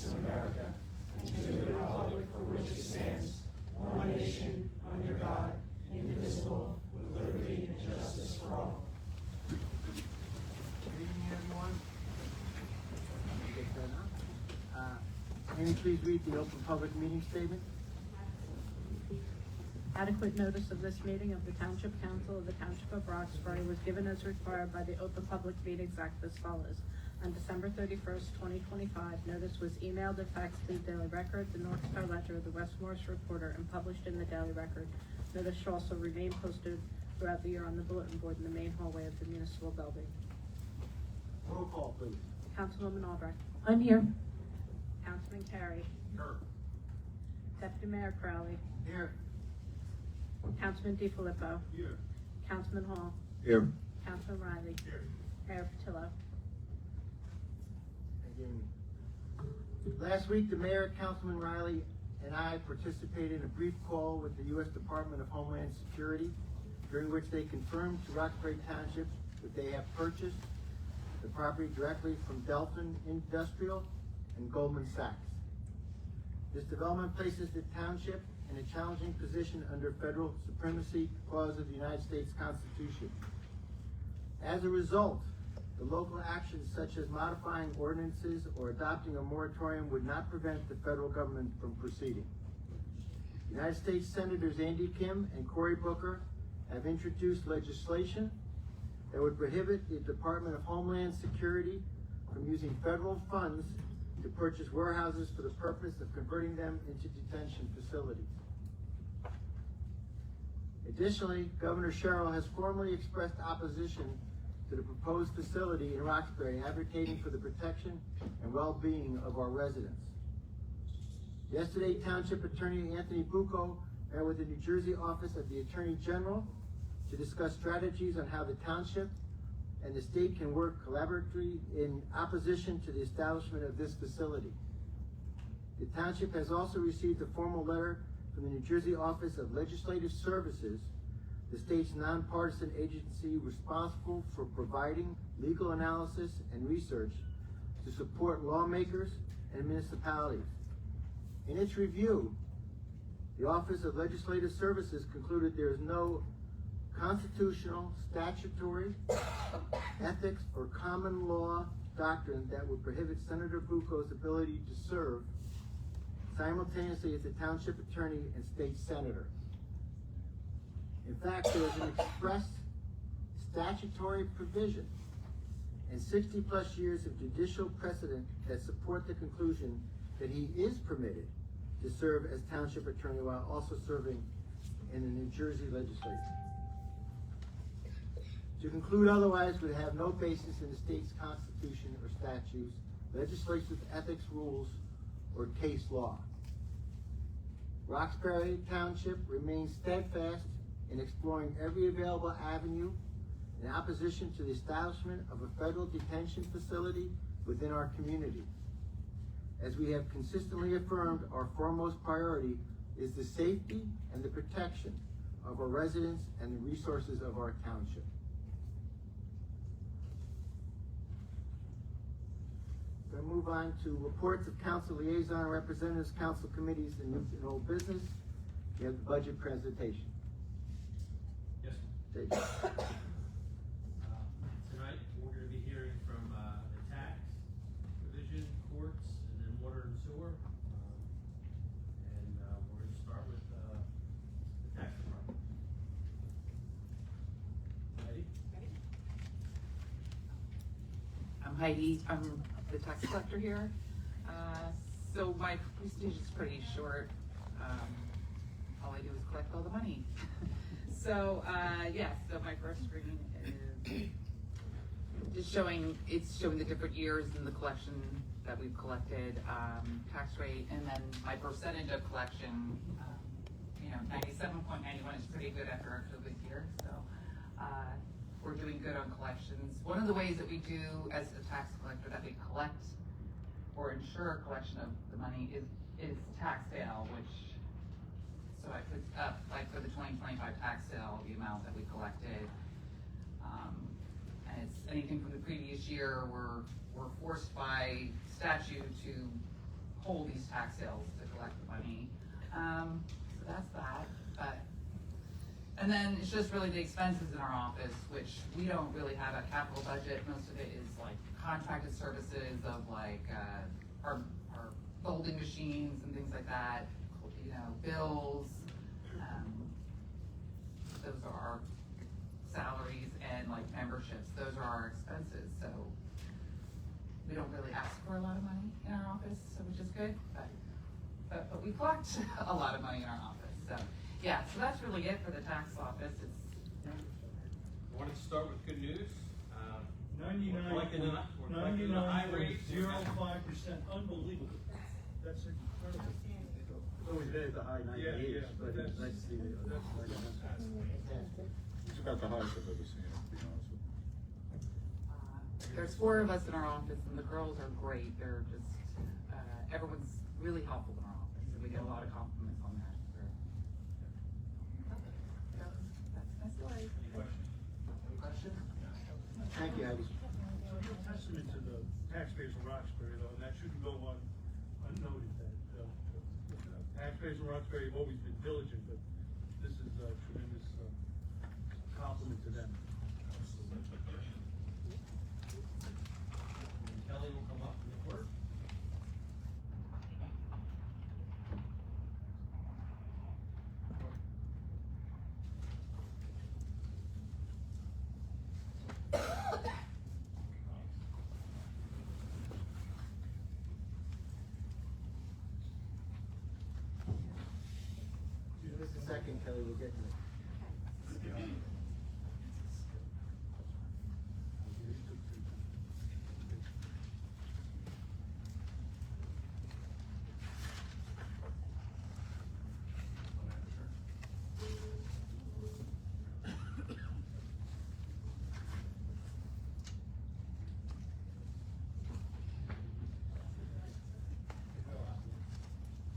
States of America and to the republic for which it stands, one nation, under God, indivisible, with liberty and justice for all. Good evening, everyone. Can you please read the open public meeting statement? Adequate notice of this meeting of the Township Council of the Township of Roxbury was given as required by the Open Public Meetings Act as follows. On December 31st, 2025, notice was emailed and faxed to the Daily Record, the North Star Ledger, the West Morris Reporter, and published in the Daily Record. Notice shall also remain posted throughout the year on the bulletin board in the main hallway of the municipal building. Roll call, please. Councilwoman Albrecht. I'm here. Councilman Carey. Here. Deputy Mayor Crowley. Here. Councilman DiFilippo. Here. Councilman Hall. Here. Councilman Riley. Here. Mayor Patillo. Thank you. Last week, the mayor, Councilman Riley, and I participated in a brief call with the U.S. Department of Homeland Security, during which they confirmed to Roxbury Township that they have purchased the property directly from Delphin Industrial and Goldman Sachs. This development places the township in a challenging position under federal supremacy clause of the United States Constitution. As a result, the local actions such as modifying ordinances or adopting a moratorium would not prevent the federal government from proceeding. United States Senators Andy Kim and Cory Booker have introduced legislation that would prohibit the Department of Homeland Security from using federal funds to purchase warehouses for the purpose of converting them into detention facilities. Additionally, Governor Sherrill has formally expressed opposition to the proposed facility in Roxbury, advocating for the protection and well-being of our residents. Yesterday, Township Attorney Anthony Bucco met with the New Jersey Office of the Attorney General to discuss strategies on how the township and the state can work collaboratively in opposition to the establishment of this facility. The township has also received a formal letter from the New Jersey Office of Legislative Services, the state's nonpartisan agency responsible for providing legal analysis and research to support lawmakers and municipalities. In its review, the Office of Legislative Services concluded there is no constitutional, statutory, ethics, or common law doctrine that would prohibit Senator Bucco's ability to serve simultaneously as the township attorney and state senator. In fact, there is an express statutory provision and 60+ years of judicial precedent that support the conclusion that he is permitted to serve as township attorney while also serving in the New Jersey legislature. To conclude otherwise would have no basis in the state's constitution or statutes, legislative ethics rules, or case law. Roxbury Township remains steadfast in exploring every available avenue in opposition to the establishment of a federal detention facility within our community. As we have consistently affirmed, our foremost priority is the safety and the protection of our residents and the resources of our township. We're going to move on to reports of council liaison representatives, council committees, and new and old business. We have the budget presentation. Yes. Dave. Tonight, we're going to be hearing from the tax division, courts, and then water and sewer. We're going to start with the tax department. Ready? I'm Heidi. I'm the tax collector here. So my presentation is pretty short. All I do is collect all the money. So my first screen is just showing the different years in the collection that we've collected, tax rate, and then my percentage of collection. 97.91 is pretty good after a COVID year. So we're doing good on collections. One of the ways that we do as a tax collector that we collect or ensure collection of the money is tax sale, which, so I put up, like for the 2025 tax sale, the amount that we collected. And it's anything from the previous year. We're forced by statute to hold these tax sales to collect the money. So that's that, and then it's just really the expenses in our office, which we don't really have a capital budget. Most of it is like contracted services of like, our folding machines and things like that, you know, bills. Those are our salaries and like memberships. Those are our expenses. So we don't really ask for a lot of money in our office, so which is good, but we collect a lot of money in our office. So yeah, so that's really it for the tax office. I wanted to start with good news. We're 99.05%, collecting a high rate. unbelievable. That's incredible. It's always been at the high Yeah, 98s, yeah, but it's nice to see it. It's about the highest I've ever seen it, to be honest with you. There's 4 of us in our office, and the girls are great. They're just, everyone's really helpful in our office, and we get a lot of compliments on that. That's my story. Any questions? Thank you, Heidi. It's a real testament to the taxpayers of Roxbury, though, and that shouldn't go unnoted, that taxpayers of Roxbury have always been diligent, but this is a tremendous compliment to them. Kelly will come up and report. Just a second, Kelly, we'll get to it.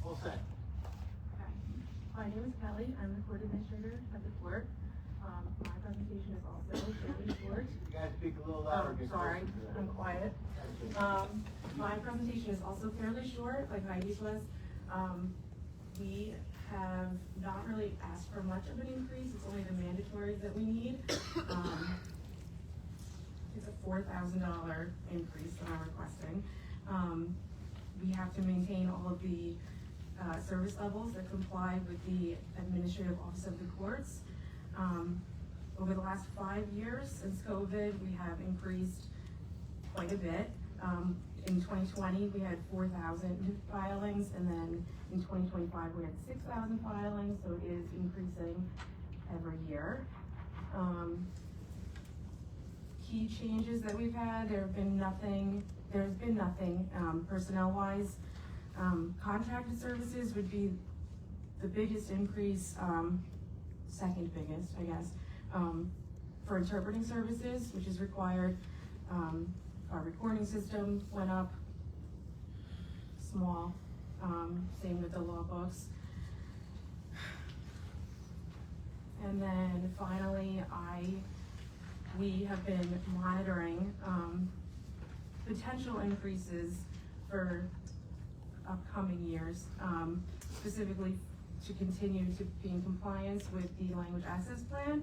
All set. My name is Kelly. I'm the court administrator of the court. My presentation is also fairly short. You guys speak a little louder. Oh, get sorry, closer to that. I'm quiet. My presentation is also fairly short, like Heidi's was. We have not really asked for much of an increase. It's only the mandatories that we need. It's a $4,000 increase that I'm requesting. We have to maintain all of the service levels that comply with the Administrative Office of the Courts. Over the last 5 years since COVID, we have increased quite a bit. In 2020, we had 4,000 filings, and then in 2025, we had 6,000 filings, so it is increasing every year. Key changes that we've had, there's been nothing personnel-wise. Contracted services would be the biggest increase, second biggest, I guess, for interpreting services, which is required. Our recording system went up, small, same with the law books. And then finally, we have been monitoring potential increases for upcoming years, specifically to continue to be in compliance with the language access plan.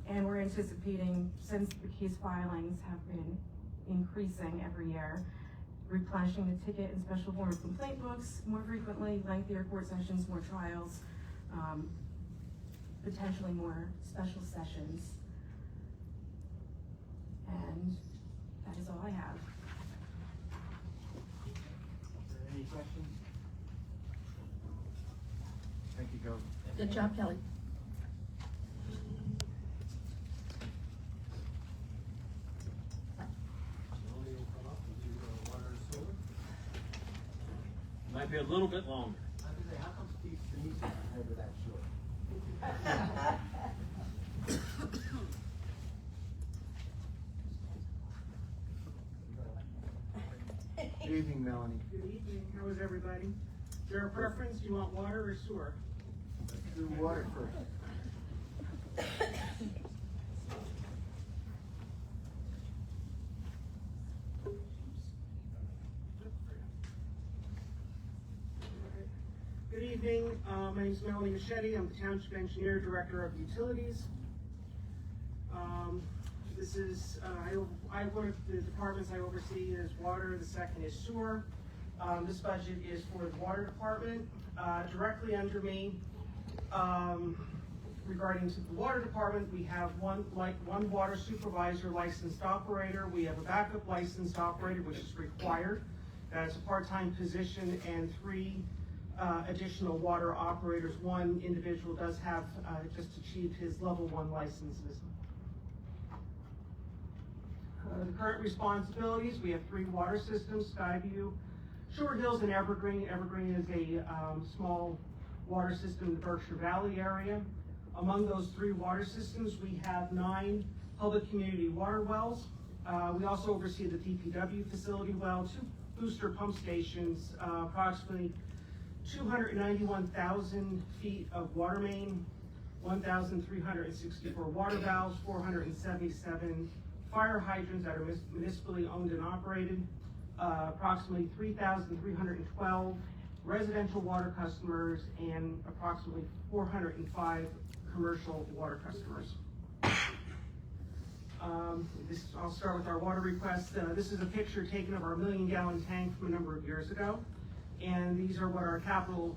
And we're anticipating, since the case filings have been increasing every year, replenishing the ticket and special form of complaint books more frequently, lengthier court sessions, more trials, potentially more special sessions. And that is all I have. Any questions? Thank you, Joe. Good job, Kelly. Kelly will come up and do water and sewer. Might be a little bit longer. I was gonna say, how come Steve Sinise is never that short? Good evening, Melanie. Good evening, how is everybody? Is there a preference, do you want water or sewer? Let's do water first. evening. My name is Melanie Machete. I'm the Township Engineer, Director of Utilities. This is, one of the departments I oversee is water, the second is sewer. This budget is for the water department. Directly under me, regarding to the water department, we have one water supervisor licensed operator. We have a backup licensed operator, which is required. That's a part-time position, and 3 additional water operators. One individual does have just achieved his level 1 licenses. The current responsibilities, we have 3 water systems: Skyview, Short Hills, and Evergreen. Evergreen is a small water system in the Berkshire Valley area. Among those 3 water systems, we have 9 public community water wells. We also oversee the DPW facility well, 2 booster pump stations, approximately 291,000 feet of water main, 1,364 water valves, 477 fire hydrants that are municipally owned and operated, approximately 3,312 residential water customers, and approximately 405 commercial water customers. I'll start with our water request. This is a picture taken of our 1 million gallon tank from a number of years ago. And these are what our capital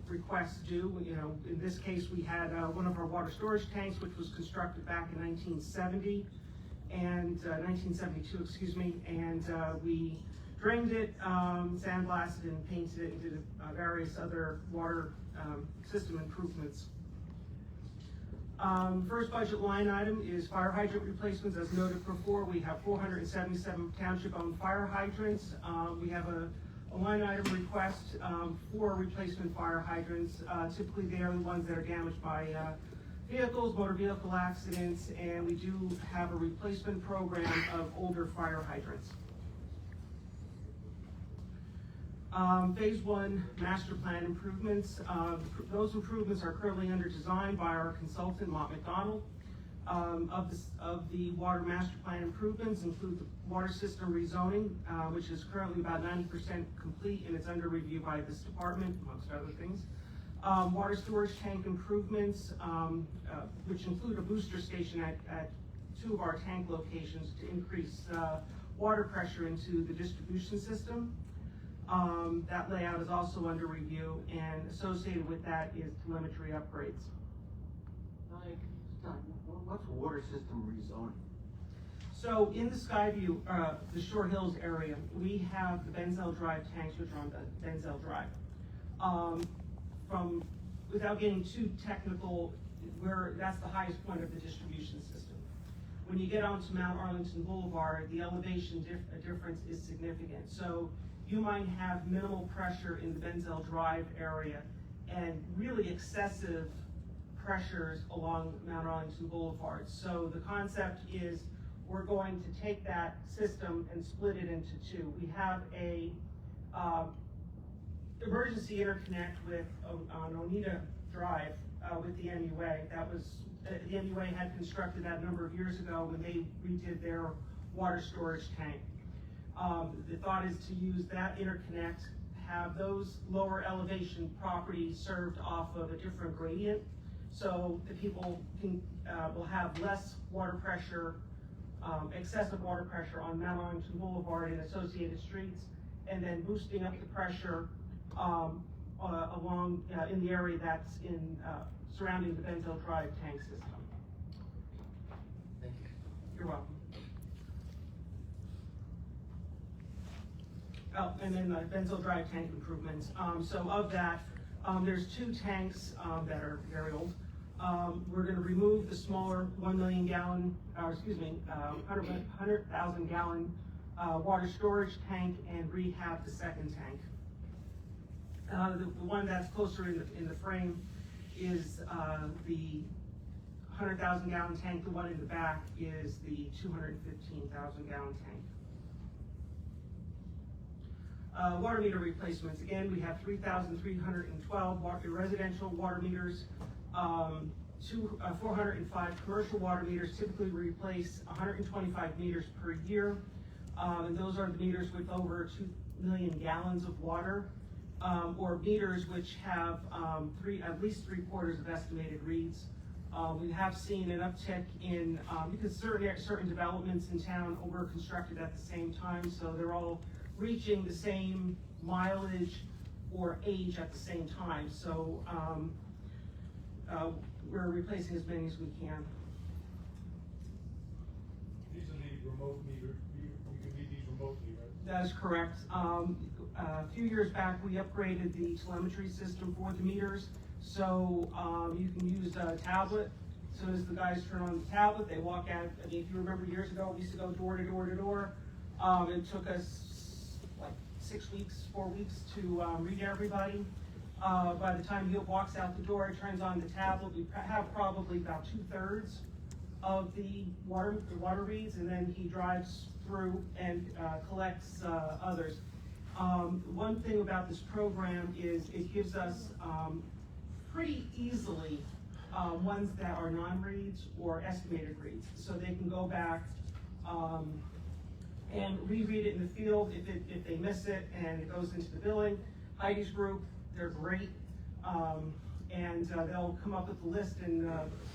requests do. You know, in this case, we had one of our water storage tanks, which was constructed back in 1970 and 1972, excuse me. And we drained it, sandblasted and painted it, and did various other water system improvements. First budget line item is fire hydrant replacements. As noted before, we have 477 township-owned fire hydrants. We have a line item request for replacement fire hydrants. Typically, they are the ones that are damaged by vehicles, motor vehicle accidents, and we do have a replacement program of older fire hydrants. Phase 1 master plan improvements. Those improvements are currently under design by our consultant, Mott McDonald. Of the water master plan improvements include the water system rezoning, which is currently about 90% complete, and it's under review by this department, amongst other things. Water storage tank improvements, which include a booster station at 2 of our tank locations to increase water pressure into the distribution system. That layout is also under review, and associated with that is telemetry upgrades. What's water system rezoning? So in the Skyview, the Short Hills area, we have the Benzel Drive tanks, which are on the Benzel Drive. Without getting too technical, that's the highest point of the distribution system. When you get onto Mount Arlington Boulevard, the elevation difference is significant. So you might have minimal pressure in the Benzel Drive area and really excessive pressures along Mount Arlington Boulevard. So the concept is we're going to take that system and split it into 2. We have a emergency interconnect on Oneida Drive with the MUA. That was, the MUA had constructed that a number of years ago when they redid their water storage tank. The thought is to use that interconnect, have those lower elevation properties served off of a different gradient, so the people will have less water pressure, excessive water pressure on Mount Arlington Boulevard and associated streets, and then boosting up the pressure along in the area that's surrounding the Benzel Drive tank system. Thank you. You're welcome. Oh, and then the Benzel Drive tank improvements. So of that, there's 2 tanks that are very old. We're going to remove the smaller 1 million gallon, 100,000 gallon water storage tank and rehab the second tank. The one that's closer in the frame is the 100,000 gallon tank. The one in the back is the 215,000 gallon tank. Water meter replacements. Again, we have 3,312 residential water meters, 405 commercial water meters. Typically we replace 125 meters per year. And those are the meters with over 2 million gallons of water. or meters which have, at least 3/4 of estimated reads. We have seen an uptick in, because certain developments in town were constructed at the same time, so they're all reaching the same mileage or age at the same time. So we're replacing as many as we can. These are the remote meters, you can read these remotely, right? That is correct. A few years back, we upgraded the telemetry system for the meters. So you can use a tablet. As soon as the guys turn on the tablet, they walk out. I mean, if you remember years ago, we used to go door to door to door. It took us like 6 weeks, 4 weeks to read everybody. By the time he walks out the door, turns on the tablet, we have probably about 2/3 of the water reads, and then he drives through and collects others. One thing about this program is it gives us pretty easily ones that are non-reads or estimated reads, so they can go back and reread it in the field if they miss it and it goes into the billing. Heidi's group, they're great, and they'll come up with a list and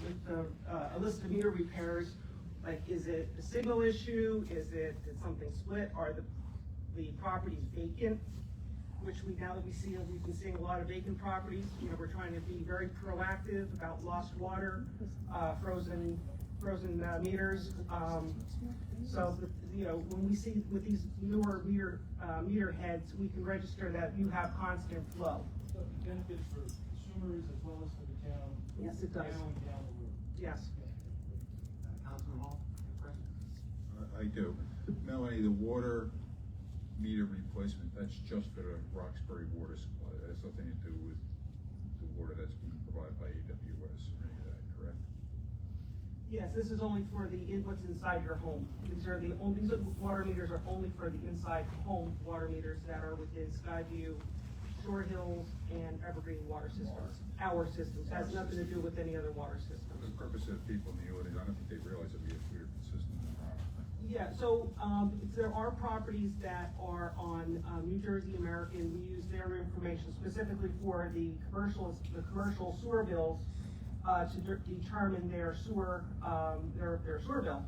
with a list of meter repairs. Like, is it a signal issue? Did something split? Are the properties vacant? Which now that we've been seeing a lot of vacant properties. You know, we're trying to be very proactive about lost water, frozen meters. So, you know, when we see with these newer meter heads, we can register that you have constant flow. So it benefits for consumers as well as for the town. Yes, it does. Down the road. Yes. Councilman Hall, any questions? I do. Melanie, the water meter replacement, that's just for the Roxbury water supply. That has nothing to do with the water that's being provided by AWS or any of that, correct? Yes, this is only for what's inside your home. These water meters are only for the inside home water meters that are within Skyview, Shore Hills, and Evergreen water systems. Our systems, has nothing to do with any other water For the systems. purpose of people in the audience, I don't think they realize that we have weird systems. Yeah, so, there are properties that are on, New Jersey American. We use their information specifically for the commercial sewer bills, to determine their sewer bill.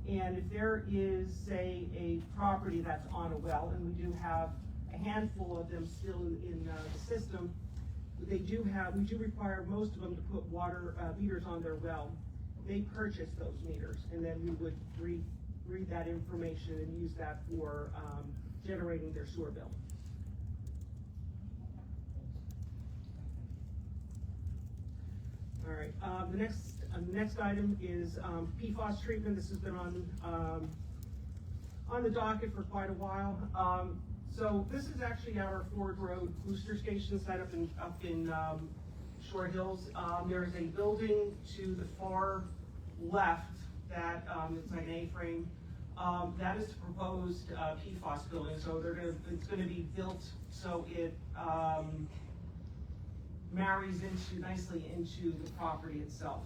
And if there is, say, a property that's on a well, and we do have a handful of them still in the system, we do require most of them to put water meters on their well. They purchase those meters, and then we would read that information and use that for generating their sewer bill. All right, the next item is PFAS treatment. This has been on the docket for quite a while. So this is actually our Ford Road booster station set up in Shore Hills. There is a building to the far left that it's like an A-frame. That is the proposed PFAS building. So it's gonna be built so it marries nicely into the property itself.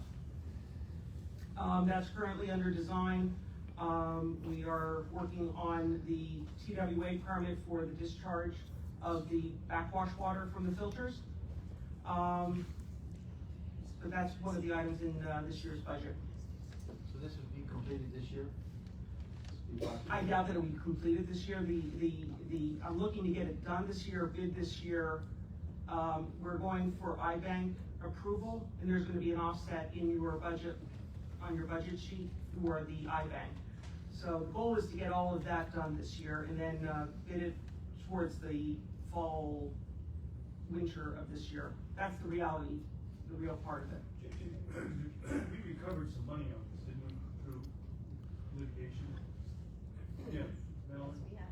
That's currently under design. We are working on the TWA permit for the discharge of the backwash water from the filters. But that's one of the items in this year's budget. So this would be completed this year? I doubt that it'll be completed this year. I'm looking to get it done this year, bid this year. We're going for IBank approval, and there's gonna be an offset in your budget, on your budget sheet for the IBank. So the goal is to get all of that done this year, and then bid it towards the fall, winter of this year. That's the reality, the real part of it. We recovered some money on this, didn't we, through litigation? Yeah. Melanie? Yeah,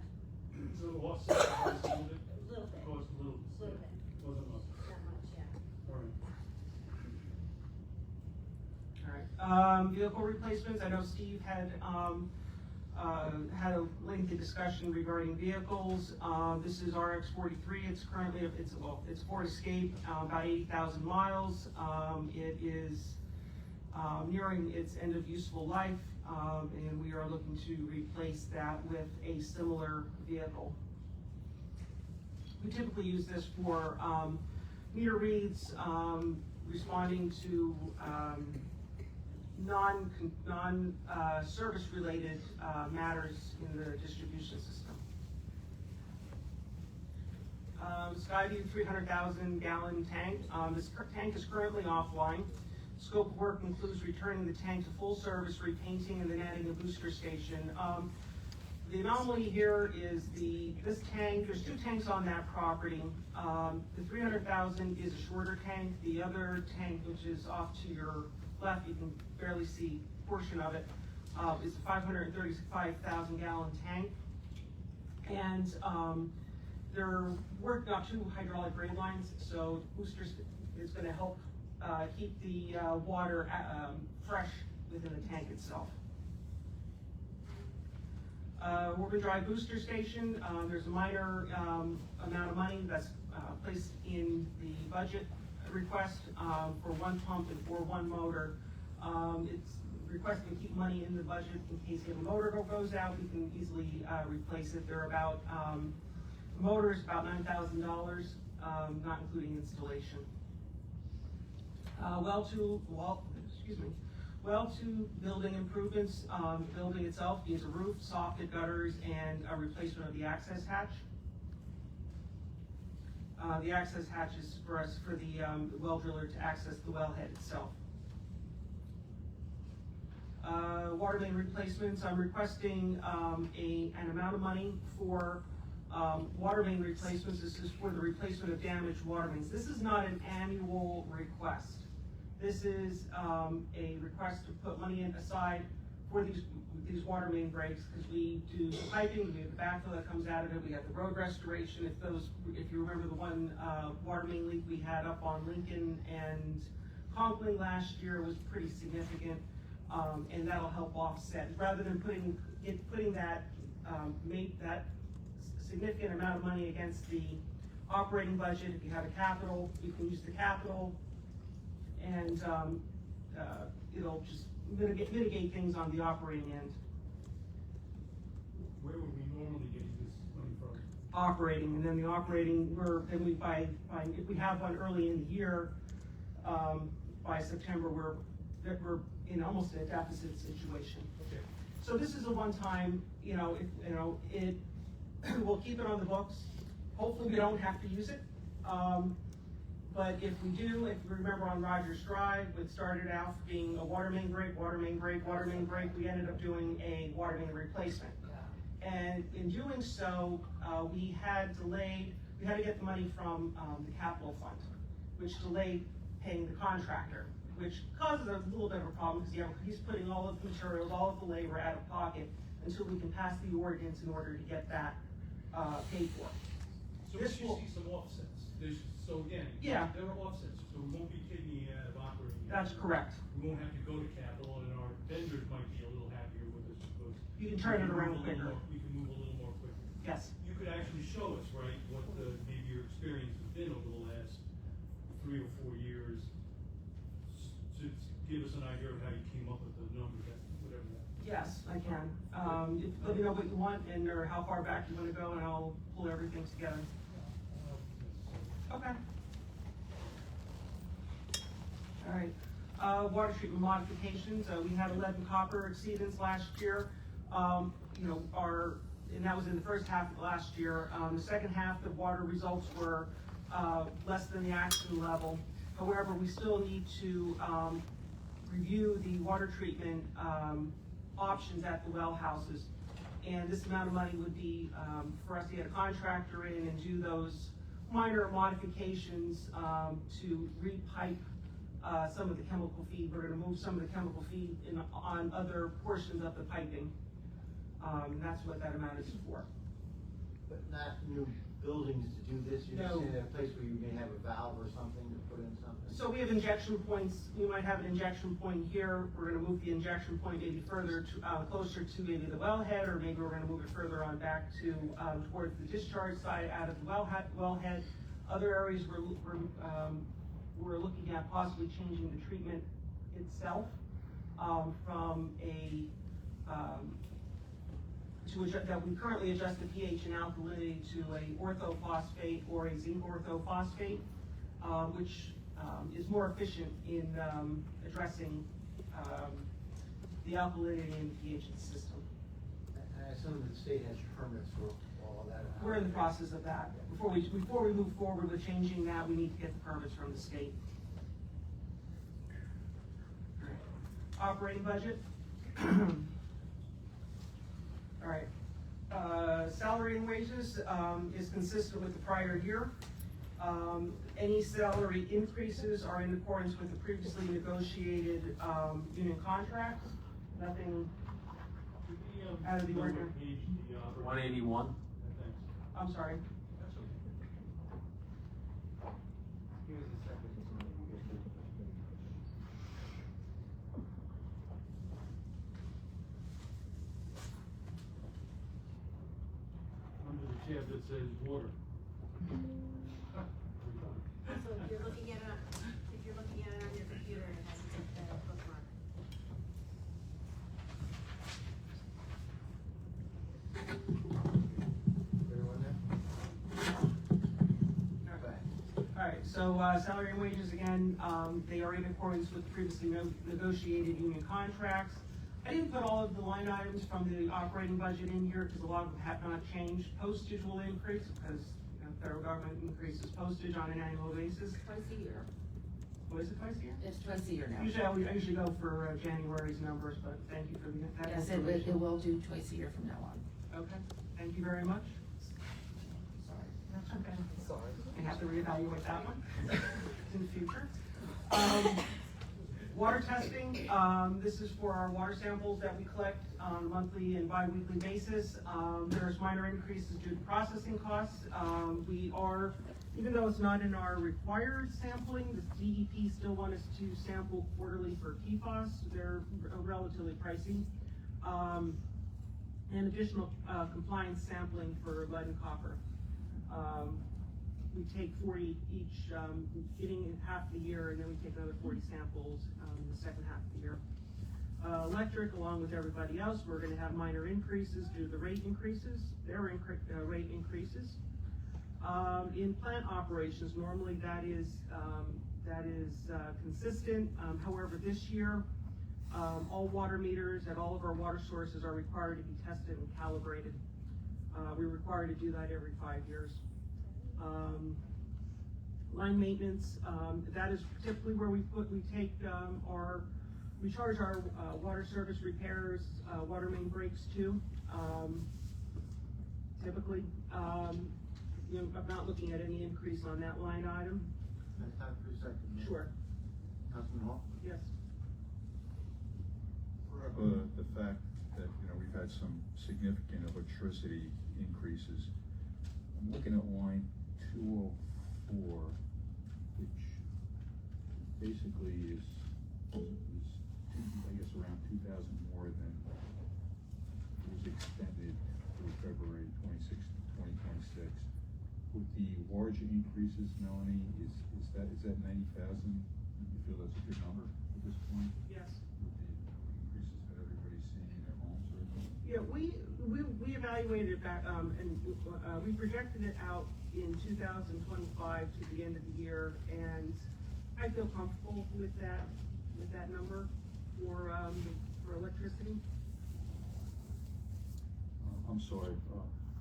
So the offset was a little bit? a little bit, Cost a little. little bit, Wasn't much. not much, yeah. All right. All right, vehicle replacements, I know Steve had a lengthy discussion regarding vehicles. This is RX 43, it's currently, it's Ford Escape, about 80,000 miles. It is nearing its end of useful life, and we are looking to replace that with a similar vehicle. we typically use this for, meter reads, responding to, service related, matters in the distribution system. Skyview 300,000 gallon tank. This tank is currently offline. Scope of work includes returning the tank to full service, repainting, and then adding a booster station. The anomaly here is this tank, there's two tanks on that property. The 300,000 is a shorter tank. The other tank, which is off to your left, you can barely see a portion of it, is a 535,000 gallon tank. And they're working on 2 hydraulic grade lines, so boosters is going to help keep the water fresh within the tank itself. Morgan Drive Booster Station, there's a minor amount of money that's placed in the budget request for 1 pump and for 1 motor. It's requesting to keep money in the budget in case if a motor goes out, we can easily replace it. They're about, the motor is about $9,000, not including installation. Well to building improvements. The building itself needs a roof, soffit gutters, and a replacement of the access hatch. The access hatch is for the well driller to access the wellhead itself. Water main replacements. I'm requesting an amount of money for water main replacements. This is for the replacement of damaged water mains. This is not an annual request. This is a request to put money aside for these water main breaks, because we do the piping, we have the backfill that comes out of it, we have the road restoration. If you remember the one water main leak we had up on Lincoln and Conklin last year was pretty significant, and that'll help offset rather than putting that significant amount of money against the operating budget. If you have a capital, you can use the capital, and it'll just mitigate things on the operating end. Where would we normally get this money from? Operating, and then the operating, if we have one early in the year, by September, we're in almost a deficit situation. Okay. So this is a one-time, we'll keep it on the books. Hopefully we don't have to use it. But if we do, if you remember on Rogers Drive, it started out being a water main break, water main break, water main break. We ended up doing a water main replacement. And in doing so, we had to get the money from the capital fund, which delayed paying the contractor, which causes a little bit of a problem because he's putting all of the materials, all of the labor out of pocket until we can pass the ordinance in order to get that paid for. So we should see some offsets. So again, Yeah. there are offsets, so we won't be taking it out of operating. That's correct. We won't have to go to capital, and our vendors might be a little happier with us because You can turn it around we can quicker. we can move a little more quickly. Yes. You could actually show us, right, what maybe your experience has been over the last 3 or 4 years to give us an idea of how you came up with the numbers, whatever that. Yes, I can. Let me know what you want or how far back you want to go, and I'll pull everything together. Okay. All right. Water treatment modifications. We had lead and copper exceedance last year. And that was in the first half of last year. The second half, the water results were less than the action level. However, we still need to review the water treatment options at the well houses. And this amount of money would be for us to get a contractor in and do those minor modifications to repipe some of the chemical feed. We're going to move some of the chemical feed on other portions of the piping. And that's what that amount is for. But not new buildings to do this, you're just No. saying at a place where you may have a valve or something to put in something? So we have injection points. We might have an injection point here. We're going to move the injection point maybe further to closer to maybe the wellhead, or maybe we're going to move it further on back to towards the discharge side out of the wellhead. Other areas we're looking at possibly changing the treatment itself from that we currently adjust the pH and alkalinity to a orthophosphate or a zinc orthophosphate, which is more efficient in addressing the alkalinity and pH of the system. And I assume the state has permits for all of that. We're in the process of that. Before we move forward with changing that, we need to get the permits from the state. Operating budget. All right. Salary and wages is consistent with the prior year. Any salary increases are in accordance with the previously negotiated union contracts. Nothing out of the ordinary. 181. I'm sorry. Give us a second. Under the tab that says water. So if you're looking at it, on your computer, it has a bookmark. Everyone there? Go ahead. All right, so salary and wages, again, they are in accordance with previously negotiated union contracts. I didn't put all of the line items from the operating budget in here because a lot of them have not changed. Postage will increase because federal government increases postage on an annual basis. Twice a year. What is it, twice a year? It's twice a year now. I usually go for January's numbers, but thank you for that Yes, information. it will do twice a year from now on. Okay, thank you very much. Sorry. That's okay. Sorry. I have to reevaluate that one in the future. Water testing, this is for our water samples that we collect on a monthly and bi-weekly basis. There's minor increases due to processing costs. Even though it's not in our required sampling, the DEP still want us to sample quarterly for PFAS. They're relatively pricey. And additional compliance sampling for lead and copper. We take 40 each, beginning in half the year, and then we take another 40 samples in the second half of the year. Electric, along with everybody else, we're gonna have minor increases due to the rate increases, rate increases. In plant operations, normally that is consistent. However, this year, all water meters at all of our water sources are required to be tested and calibrated. We're required to do that every 5 years. Line maintenance, that is typically where we charge our water service repairs, water main breaks too. Typically, I'm not looking at any increase on that line item. Can I talk for a second? Mayor? Sure. Councilman Hall? Yes. The fact that, we've had some significant electricity increases. I'm looking at line 204, which basically is I guess around 2,000 more than was expended through February 26, 2026. With the large increases, Melanie, is that 90,000? You feel that's a good number at this point? Yes. With the increases that everybody's seeing in their homes right now? Yeah, we evaluated it back, and we projected it out in 2025 to the end of the year, and I feel comfortable with that number for electricity. I'm sorry,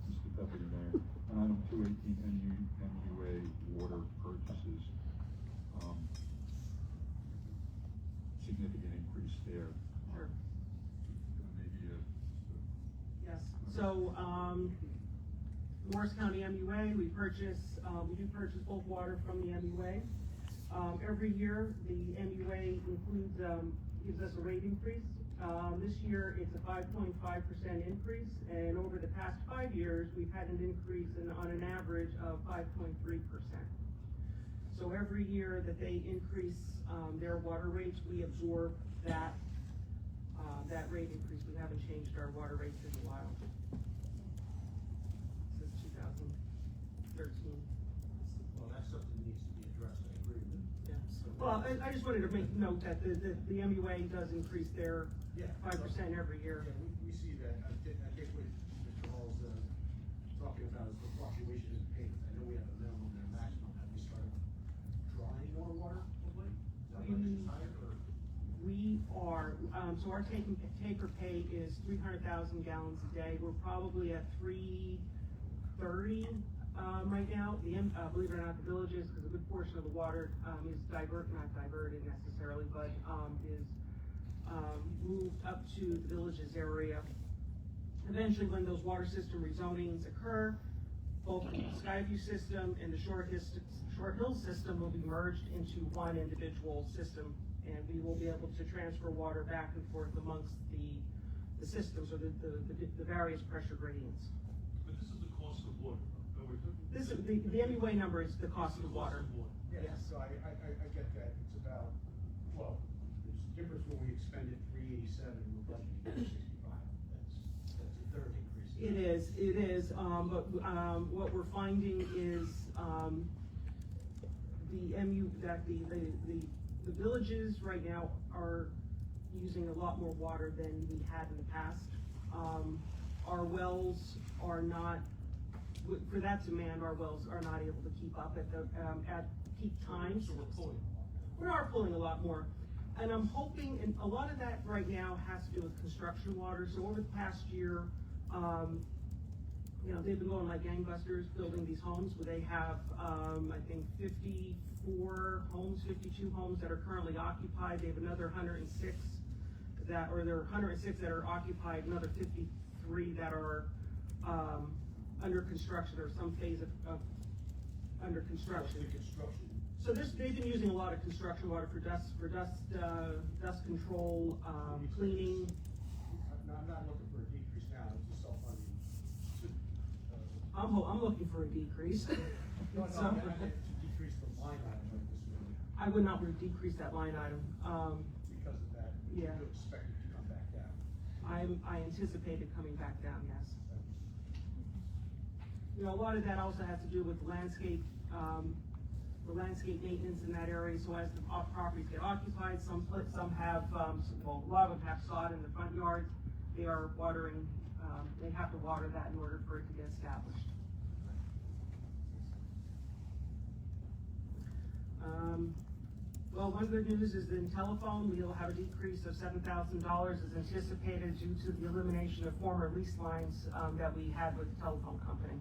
Mr. Deputy Mayor, on item 218 MUA water purchases, significant increase there. Sure. Maybe Yes, so, Morris County MUA, we do purchase bulk water from the MUA. Every year, the MUA includes, gives us a rate increase. This year, it's a 5.5% increase, and over the past 5 years, we've had an increase on an average of 5.3%. So every year that they increase their water rates, we absorb that rate increase. We haven't changed our water rates in a while, since 2013. Well, that's something that needs to be addressed, I agree with. Well, I just wanted to make note that the MUA does increase their 5% every year. Yeah, we see that, I think what situation is paid? I know we have a minimum and a maximum. Have we started drawing more water of late? Is that much higher or? We are, so our take or pay is 300,000 gallons a day. We're probably at 330 right now. Believe it or not, the villages, because a good portion of the water is not diverted necessarily, but is moved up to the villages area. Eventually, when those water system rezonings occur, both the Skyview system and the Short Hills system will be merged into one individual system, and we will be able to transfer water back and forth amongst the systems or the various pressure gradients. But this is the cost of water. This is the MUA number is the cost of water. Yeah, so I get that. It's about, well, there's a difference when we expended 387 and we're budgeting 65. That's a third increase. It is, but what we're finding is the villages right now are using a lot more water than we had in the past. Our wells are not, for that demand, our wells are not able to keep up at peak times. So we're pulling. We are pulling a lot more. And I'm hoping, and a lot of that right now has to do with construction water. So over the past year, they've been going like gangbusters building these homes where they have, I think 52 homes that are currently occupied. They have another 106 there are 106 that are occupied, another 53 that are, under construction or some phase of under construction. So they've been using a lot of construction water for dust control, cleaning. No, I'm not looking for a decrease now. It's a self-funding. I'm looking for a decrease. No, I meant to decrease the line item like this one. I would not want to decrease that line item. Because of that, Yeah. you expect it to come back down. I anticipate it coming back down, yes. A lot of that also has to do with the landscape maintenance in that area. So as the properties get occupied, some have, a lot of them have sod in the front yard. They are watering, they have to water that in order for it to get established. Well, one good news is in telephone, we'll have a decrease of $7,000 as anticipated due to the elimination of former lease lines that we had with the telephone company.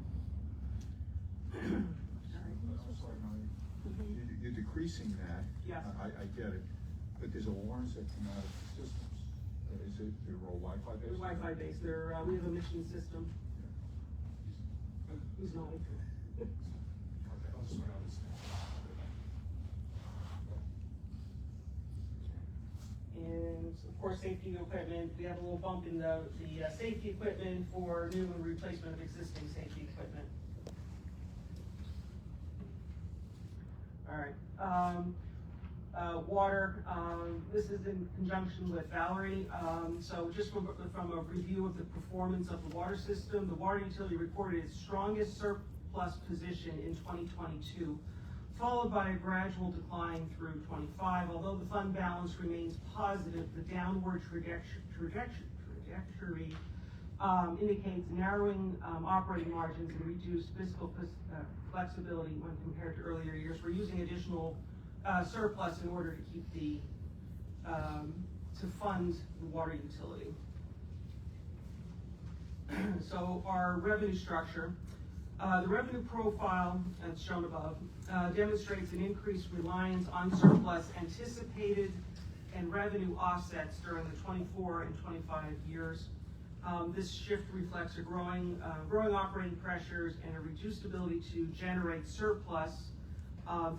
You're decreasing that. Yes. I get it, but there's alarms that come out of the systems. They're all Wi-Fi based? They're Wi-Fi based. We have a mission system. Who's not? And of course, safety equipment, we have a little bump in the safety equipment for new and replacement of existing safety equipment. All right, water, this is in conjunction with Valerie. So just from a review of the performance of the water system, the water utility recorded its strongest surplus position in 2022, followed by a gradual decline through 25. Although the fund balance remains positive, the downward trajectory indicates narrowing operating margins and reduced fiscal flexibility when compared to earlier years. We're using additional surplus in order to keep to fund the water utility. So our revenue structure. The revenue profile, as shown above, demonstrates an increased reliance on surplus anticipated and revenue offsets during the 24 and 25 years. This shift reflects a growing operating pressures and a reduced ability to generate surplus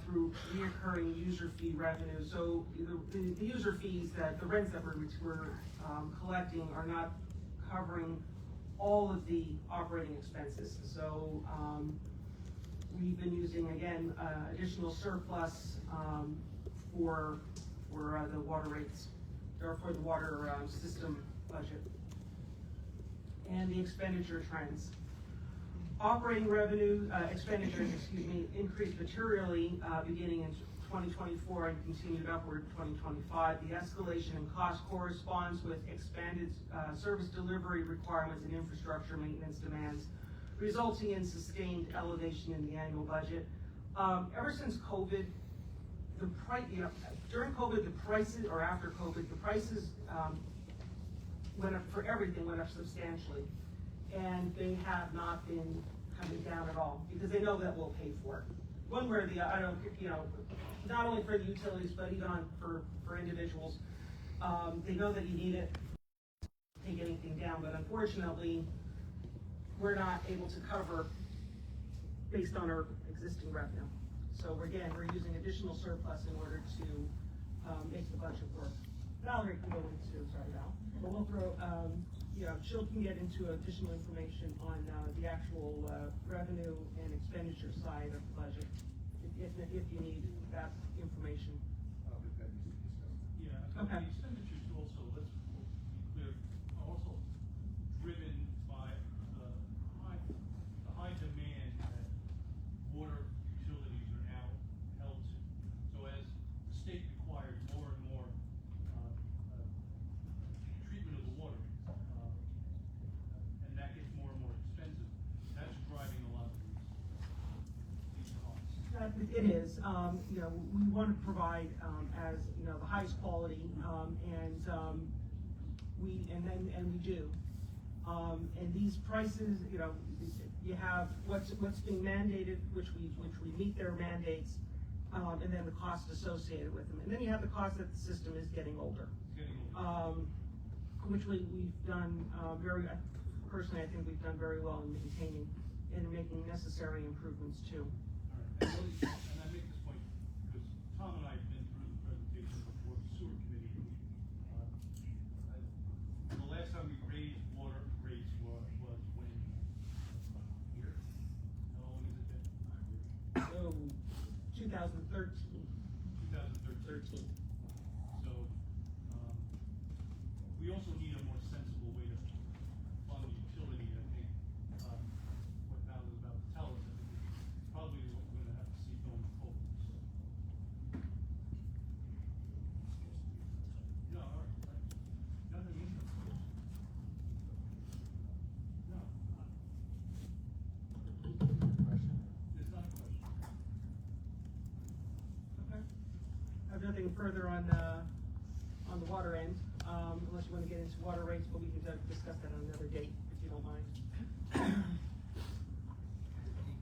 through reoccurring user fee revenue. So the user fees, the rents that we're collecting are not covering all of the operating expenses. So we've been using, again, additional surplus for the water rates, or for the water system budget. And the expenditure trends. Operating revenue, expenditures, increased materially beginning in 2024 and continued upward in 2025. The escalation in cost corresponds with expanded service delivery requirements and infrastructure maintenance demands, resulting in sustained elevation in the annual budget. Ever since COVID, during COVID, the prices, or after COVID, the prices, went up for everything, went up substantially. And they have not been coming down at all, because they know that we'll pay for it. One way or the other, I don't, not only for the utilities, but even for individuals. They know that you need it, take anything down, but unfortunately, we're not able to cover based on our existing revenue. So again, we're using additional surplus in order to make the budget work. Valerie can go into, sorry Val, but we'll throw, Jill can get into additional information on the actual revenue and expenditure side of the budget, if you need that information. Yeah, Okay. the expenditures also, let's be clear, are also driven by the high demand that water utilities are now held to. So as the state requires more and more treatment of the water, and that gets more and more expensive, that's driving a lot of these costs. It is, we want to provide, as, the highest quality, and we do. And these prices, you have what's being mandated, which we meet their mandates, and then the cost associated with them. And then you have the cost that the system is getting older. Which we've done, personally, I think we've done very well in maintaining and making necessary improvements too. All right, and I make this point because Tom and I have been through the presentation before the sewer committee. The last time we raised water rates was when, here, how long has it been? So, 2013. 2013. So, we also need a more sensible way to fund the utility. I think, what Val is about to tell us, I think is probably what we're gonna have to see going forward, so. Yeah, all right. No, no, you know. No. Question? It's not a question. Okay. I have nothing further on the water end, unless you want to get into water rates, but we can discuss that on another date, if you don't mind. Any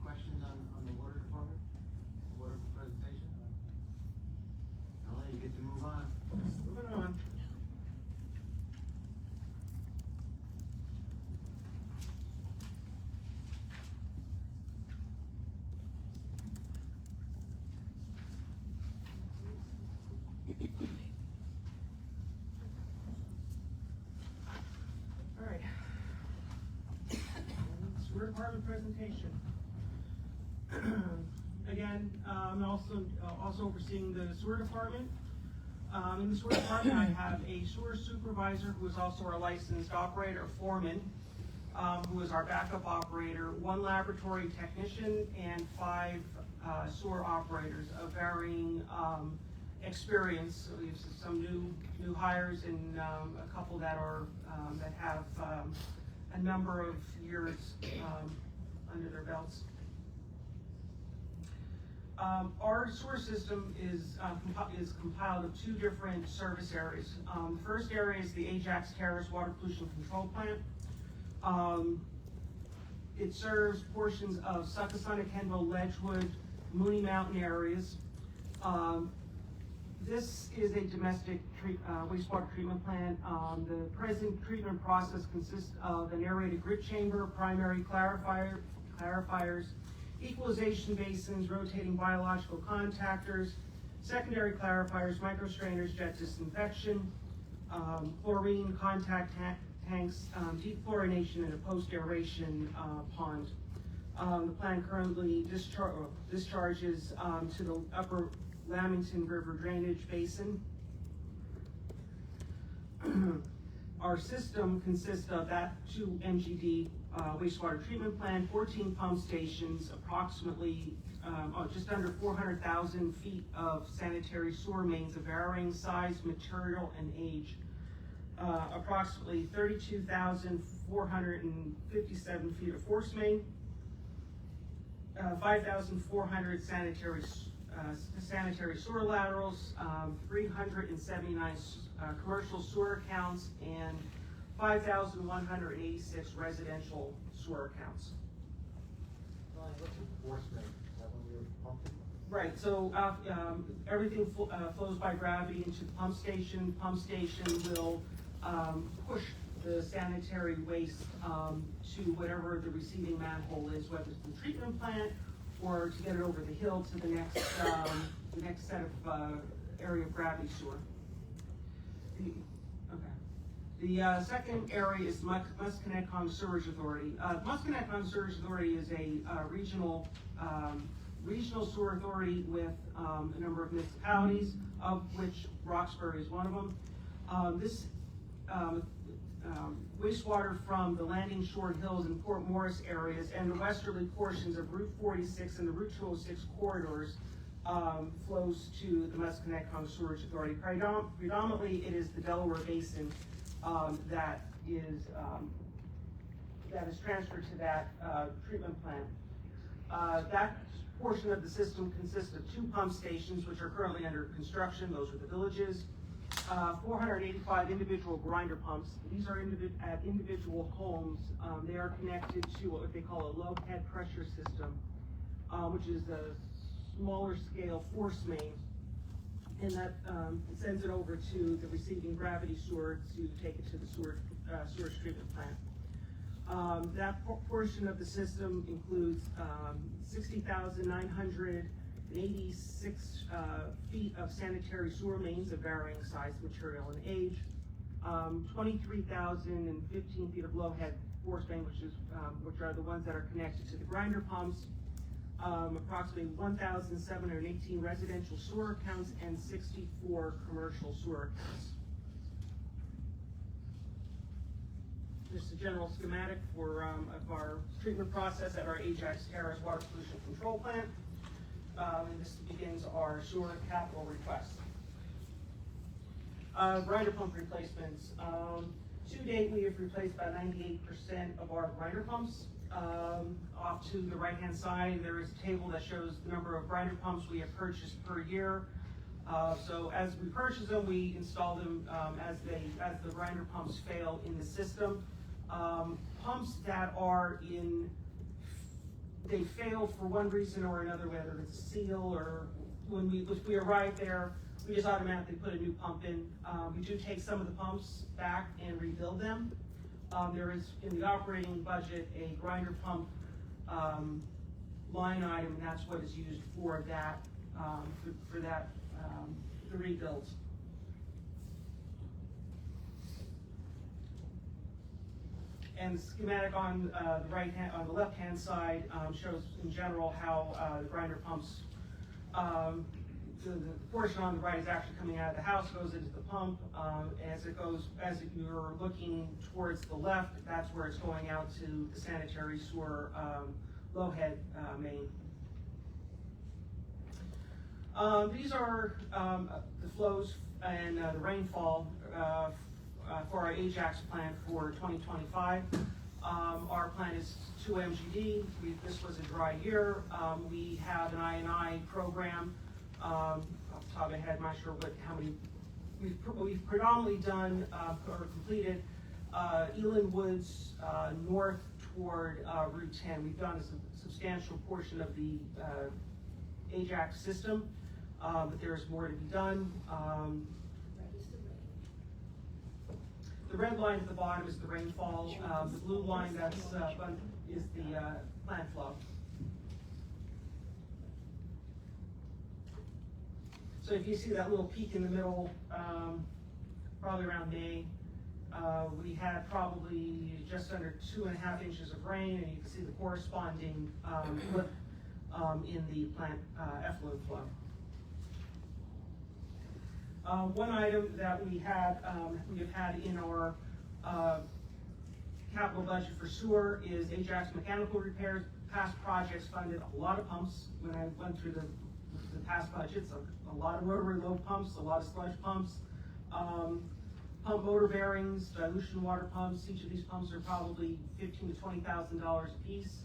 questions on the water department? Water presentation? I'll let you get to move on. Moving on. All right. Sewer department presentation. Again, I'm also overseeing the sewer department. In the sewer department, I have a sewer supervisor who is also our licensed operator, foreman, who is our backup operator, 1 laboratory technician, and 5 sewer operators of varying experience. So we have some new hires and a couple that are that have a number of years under their belts. Our sewer system is compiled of 2 different service areas. The first area is the Ajax Terrace Water Pollution Control Plant. It serves portions of Succossuna, Kenville, Ledgewood, Mooney Mountain areas. This is a domestic wastewater treatment plant. The present treatment process consists of an aerated grit chamber, primary clarifiers, equalization basins, rotating biological contactors, secondary clarifiers, microstrainers, jet disinfection, chlorine contact tanks, deep chlorination, and a post-aeration pond. The plant currently discharges to the upper Lamington River drainage basin. Our system consists of that 2 MGD wastewater treatment plant, 14 pump stations, approximately just under 400,000 feet of sanitary sewer mains of varying size, material, and age. Approximately 32,457 feet of force main, 5,400 sanitary sewer laterals, 379 commercial sewer accounts, and 5,186 residential sewer accounts. What's enforcement? Is that when we were pumping? Right, so everything flows by gravity into the pump station. Pump station will push the sanitary waste to whatever the receiving manhole is, whether it's the treatment plant or to get it over the hill to the next set of area of gravity sewer. The second area is Musconetcong Sewerage Authority. Musconetcong Sewerage Authority is a regional sewer authority with a number of municipalities, of which Roxbury is one of them. This wastewater from the Landing Shore Hills and Port Morris areas and the westerly portions of Route 46 and the Route 206 corridors flows to the Musconetcong Sewerage Authority. Predominantly, it is the Delaware Basin that is transferred to that treatment plant. That portion of the system consists of 2 pump stations, which are currently under construction. Those are the villages. 485 individual grinder pumps. These are at individual homes. They are connected to what they call a low head pressure system, which is a smaller scale force main, and that sends it over to the receiving gravity sewer to take it to the sewage treatment plant. That portion of the system includes 60,986 feet of sanitary sewer mains of varying size, material, and age. 23,015 feet of low head force main, which are the ones that are connected to the grinder pumps. Approximately 1,718 residential sewer accounts and 64 commercial sewer accounts. This is a general schematic for of our treatment process at our Ajax Terrace Water Pollution Control Plant. And this begins our sewer capital request. Grinder pump replacements. To date, we have replaced about 98% of our grinder pumps. Off to the right-hand side, there is a table that shows the number of grinder pumps we have purchased per year. So as we purchase them, we install them as the grinder pumps fail in the system. Pumps that are they fail for one reason or another, whether it's a seal or if we arrive there, we just automatically put a new pump in. We do take some of the pumps back and rebuild them. There is in the operating budget a grinder pump line item, and that's what is used for that the rebuilds. And the schematic on the left-hand side shows in general how the grinder pumps. The portion on the right is actually coming out of the house, goes into the pump. As you're looking towards the left, that's where it's going out to the sanitary sewer low head main. These are the flows and the rainfall for our Ajax plant for 2025. Our plant is 2 MGD. This was a dry year. We have an I&I program. Off the top of my head, I'm not sure how many we've predominantly done or completed. Eland Woods north toward Route 10. We've done a substantial portion of the Ajax system, but there is more to be done. The red line at the bottom is the rainfall. The blue line is the plant flow. So if you see that little peak in the middle, probably around May, we had probably just under 2.5 inches of rain, and you can see the corresponding blip in the plant effluent flow. One item that we have had in our capital budget for sewer is Ajax mechanical repairs. Past projects funded a lot of pumps. When I went through the past budgets, a lot of rotary lobe pumps, a lot of sludge pumps, pump motor bearings, dilution water pumps. Each of these pumps are probably $15,000 to $20,000 a piece.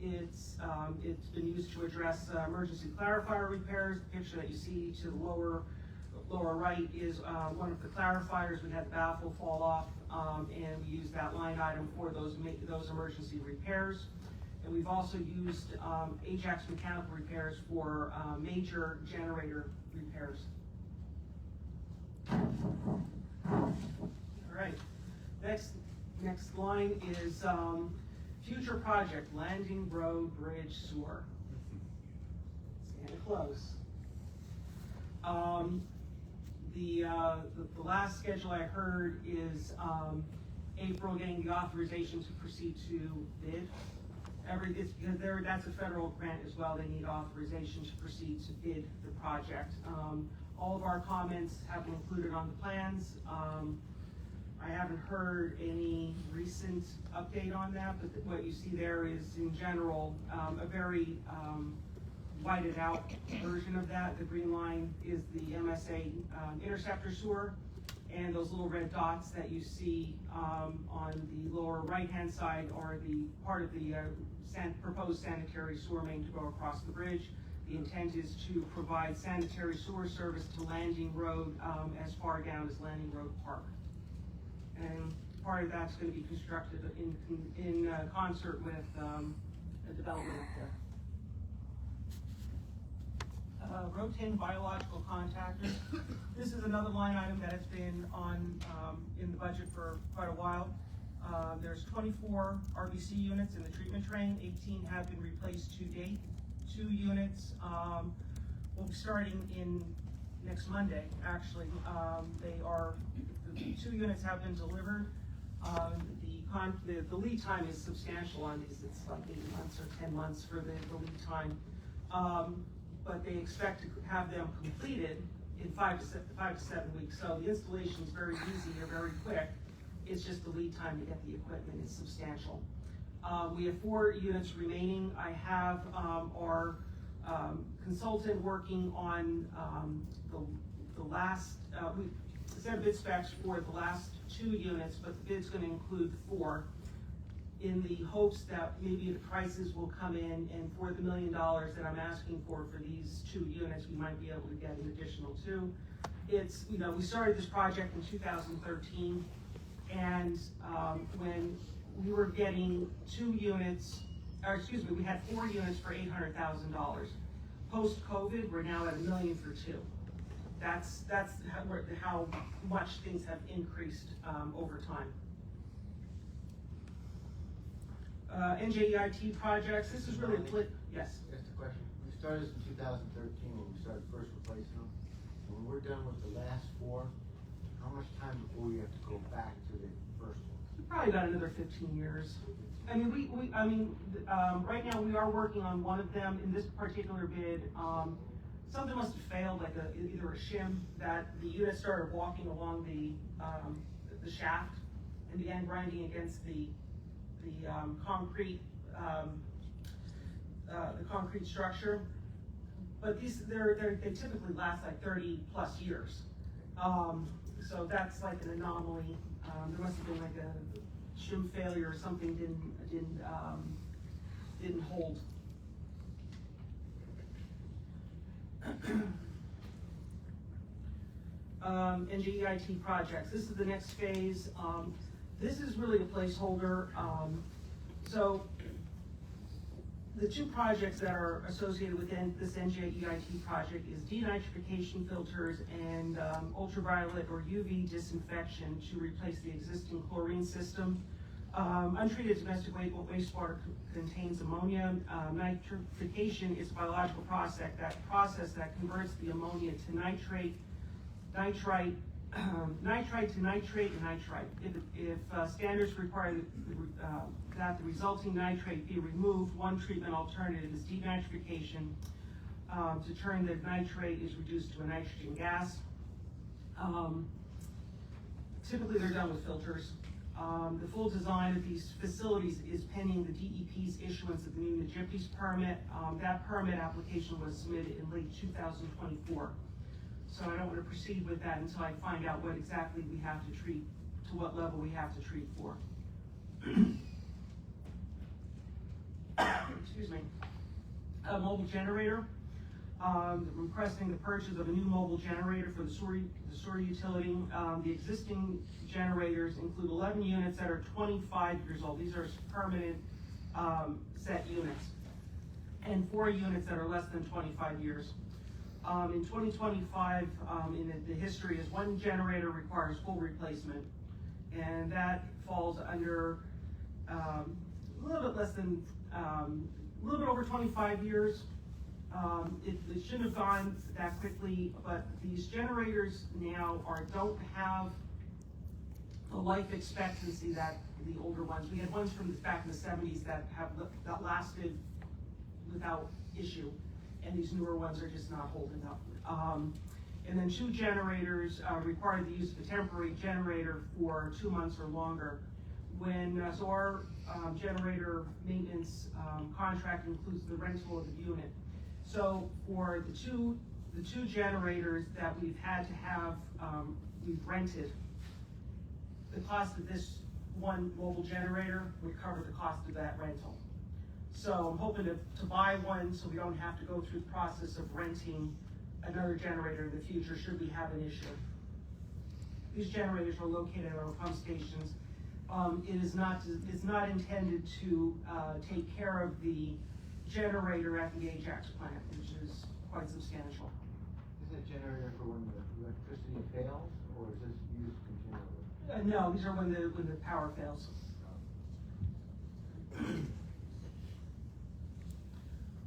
It's been used to address emergency clarifier repairs. The picture that you see to the lower right is one of the clarifiers. We had the baffle fall off, and we used that line item for those emergency repairs. And we've also used Ajax mechanical repairs for major generator repairs. All right, next line is future project, Landing Road Bridge Sewer. Stand close. The last schedule I heard is April, getting the authorization to proceed to bid. That's a federal grant as well. They need authorization to proceed to bid the project. All of our comments have been included on the plans. I haven't heard any recent update on that, but what you see there is in general a very whited out version of that. The green line is the MSA interceptor sewer, and those little red dots that you see on the lower right-hand side are the part of the proposed sanitary sewer main to go across the bridge. The intent is to provide sanitary sewer service to Landing Road as far down as Landing Road Park. And part of that's going to be constructed in concert with a development up there. Road 10 biological contactors. This is another line item that has been on in the budget for quite a while. There's 24 RBC units in the treatment train. 18 have been replaced to date. 2 units will be starting in next Monday, actually. The 2 units have been delivered. The lead time is substantial on these. It's like 8 months or 10 months for the lead time. But they expect to have them completed in 5 to 7 weeks. So the installation is very easy or very quick. It's just the lead time to get the equipment is substantial. We have 4 units remaining. I have our consultant working on the last, we set bid specs for the last 2 units, but the bid's going to include 4, in the hopes that maybe the prices will come in, and for the $1 million that I'm asking for these 2 units, we might be able to get an additional 2. It's, we started this project in 2013, and when we were getting 2 units, we had 4 units for $800,000. Post-COVID, we're now at $1 million for 2. That's how much things have increased over time. NJEIT projects, this is really, yes? Just a question. We started this in 2013 when we started first replacing them. When we're done with the last 4, how much time before we have to go back to the first one? Probably about another 15 years. I mean, right now we are working on one of them. In this particular bid, something must have failed, like either a shim, that the unit started walking along the shaft and began grinding against the concrete structure. But they typically last like 30 plus years. So that's like an anomaly. There must have been like a shim failure or something didn't hold. NJEIT projects. This is the next phase. This is really a placeholder. So the 2 projects that are associated with this NJEIT project is denitrification filters and ultraviolet or UV disinfection to replace the existing chlorine system. Untreated domestic wastewater contains ammonia. Nitrification is a biological process that converts the ammonia to nitrite to nitrate and nitrite. If standards require that the resulting nitrate be removed, one treatment alternative is denitrification. To turn the nitrate is reduced to a nitrogen gas. Typically they're done with filters. The full design of these facilities is pending the DEP's issuance of the new NJP's permit. That permit application was submitted in late 2024. So I don't want to proceed with that until I find out what exactly we have to treat, to what level we have to treat for. Excuse a mobile generator. Requesting the purchase of a new mobile generator for the sewer utility. The existing generators include 11 units that are 25 years old. These are permanent set units. And 4 units that are less than 25 years. In 2025, in the history is 1 generator requires full replacement. And that falls under a little bit less than, a little bit over 25 years. It shouldn't have gone that quickly, but these generators now don't have the life expectancy that the older ones. We had ones from back in the 70s that lasted without issue, and these newer ones are just not holding up. And then 2 generators require the use of a temporary generator for 2 months or longer. So our generator maintenance contract includes the rental of the unit. So for the two generators that we've had to have, we've rented, the cost of this 1 mobile generator would cover the cost of that rental. So I'm hoping to buy one so we don't have to go through the process of renting another generator in the future should we have an issue. These generators are located at our pump stations. It is not intended to take care of the generator at the Ajax plant, which is quite substantial. Is it a generator for when the electricity fails, or is this used continually? No, these are when the power fails.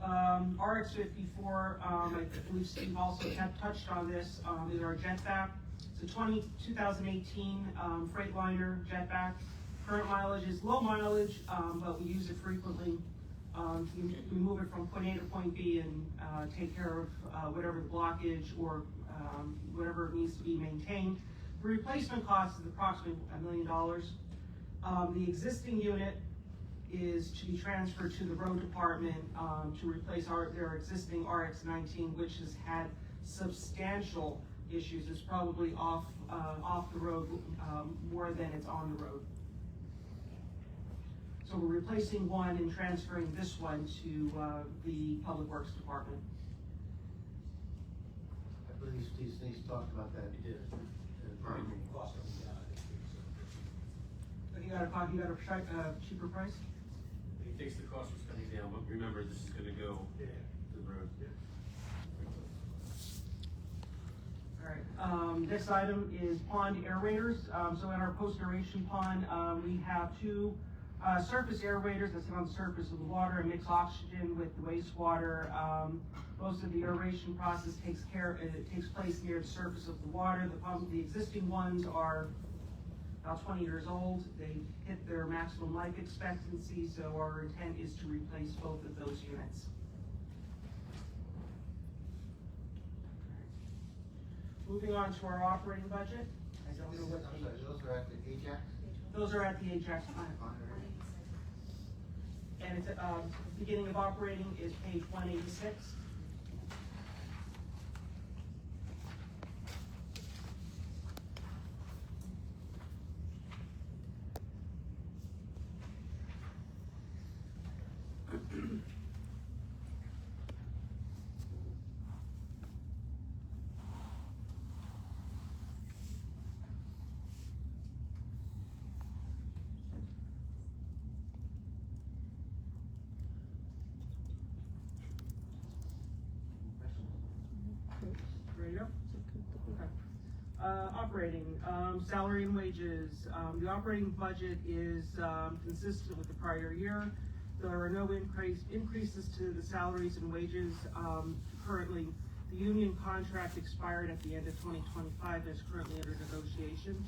RX-54, I believe Steve also touched on this, is our jetback. It's a 2018 Freightliner jetback. Current mileage is low mileage, but we use it frequently. We move it from point A to point B and take care of whatever the blockage or whatever needs to be maintained. The replacement cost is approximately $1 million. The existing unit is to be transferred to the road department to replace their existing RX-19, which has had substantial issues. It's probably off the road more than it's on the road. So we're replacing one and transferring this one to the Public Works Department. I believe Steve Sneese talked about that. He did. Cost of You got a cheaper price? He thinks the cost was coming down, but remember, this is gonna go to the road. All right, next item is pond aerators. So in our post-aeration pond, we have 2 surface aerators that sit on the surface of the water and mix oxygen with the wastewater. Most of the aeration process takes place near the surface of the water. The existing ones are about 20 years old. They hit their maximum life expectancy, so our intent is to replace both of those units. Moving on to our operating budget. I don't know what I'm sorry, those are at the Ajax? those are at the Ajax plant. And it's, beginning of operating is page 186. Ready to go? Okay. Operating, salary and wages. The operating budget is consistent with the prior year. There are no increases to the salaries and wages. Currently, the union contract expired at the end of 2025 and is currently under negotiation.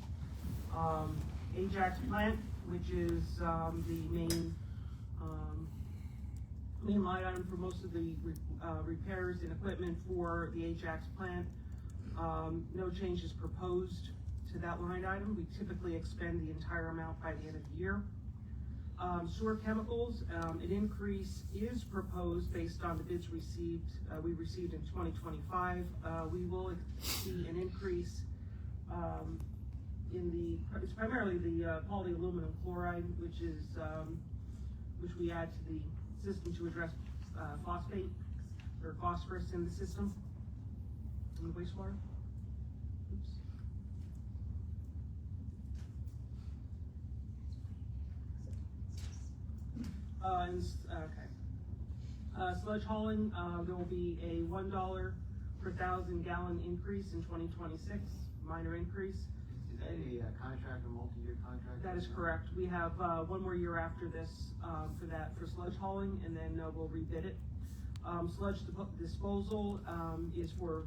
Ajax plant, which is the main line item for most of the repairs and equipment for the Ajax plant. No changes proposed to that line item. We typically expend the entire amount by the end of the year. Sewer chemicals, an increase is proposed based on the bids we received in 2025. We will see an increase it's primarily the polyaluminum chloride, which we add to the system to address, phosphate or phosphorus in the system, in the wastewater. Oops. Sludge hauling, there will be a $1 per 1,000 gallon increase in 2026, minor increase. Is that a contract, a multi-year contract? That is correct. We have, one more year after this, for sludge hauling, and then, we'll rebid it. Sludge disposal, is for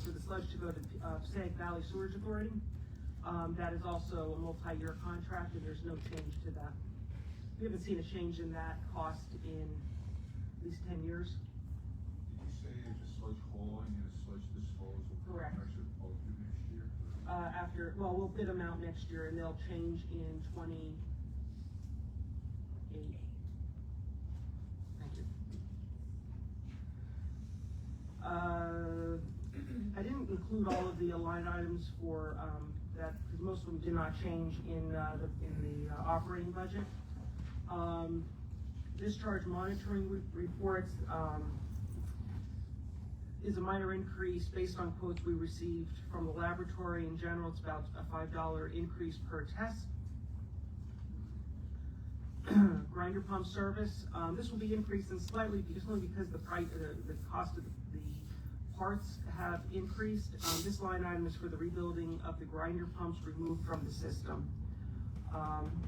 the sludge to go to, Passaic Valley Sewerage Authority. That is also a multi-year contract, and there's no change to that. We haven't seen a change in that cost in at least 10 years. Did you say there's a sludge hauling and a sludge disposal? Correct. Actually, both do next year? We'll bid them out next year, and they'll change in 28. Thank you. I didn't include all of the line items for, that, because most of them did not change in the operating budget. Discharge monitoring reports, is a minor increase based on quotes we received from the laboratory. In general, it's about a $5 increase per test. Grinder pump service, this will be increasing slightly only because the cost of the parts have increased. This line item is for the rebuilding of the grinder pumps removed from the system.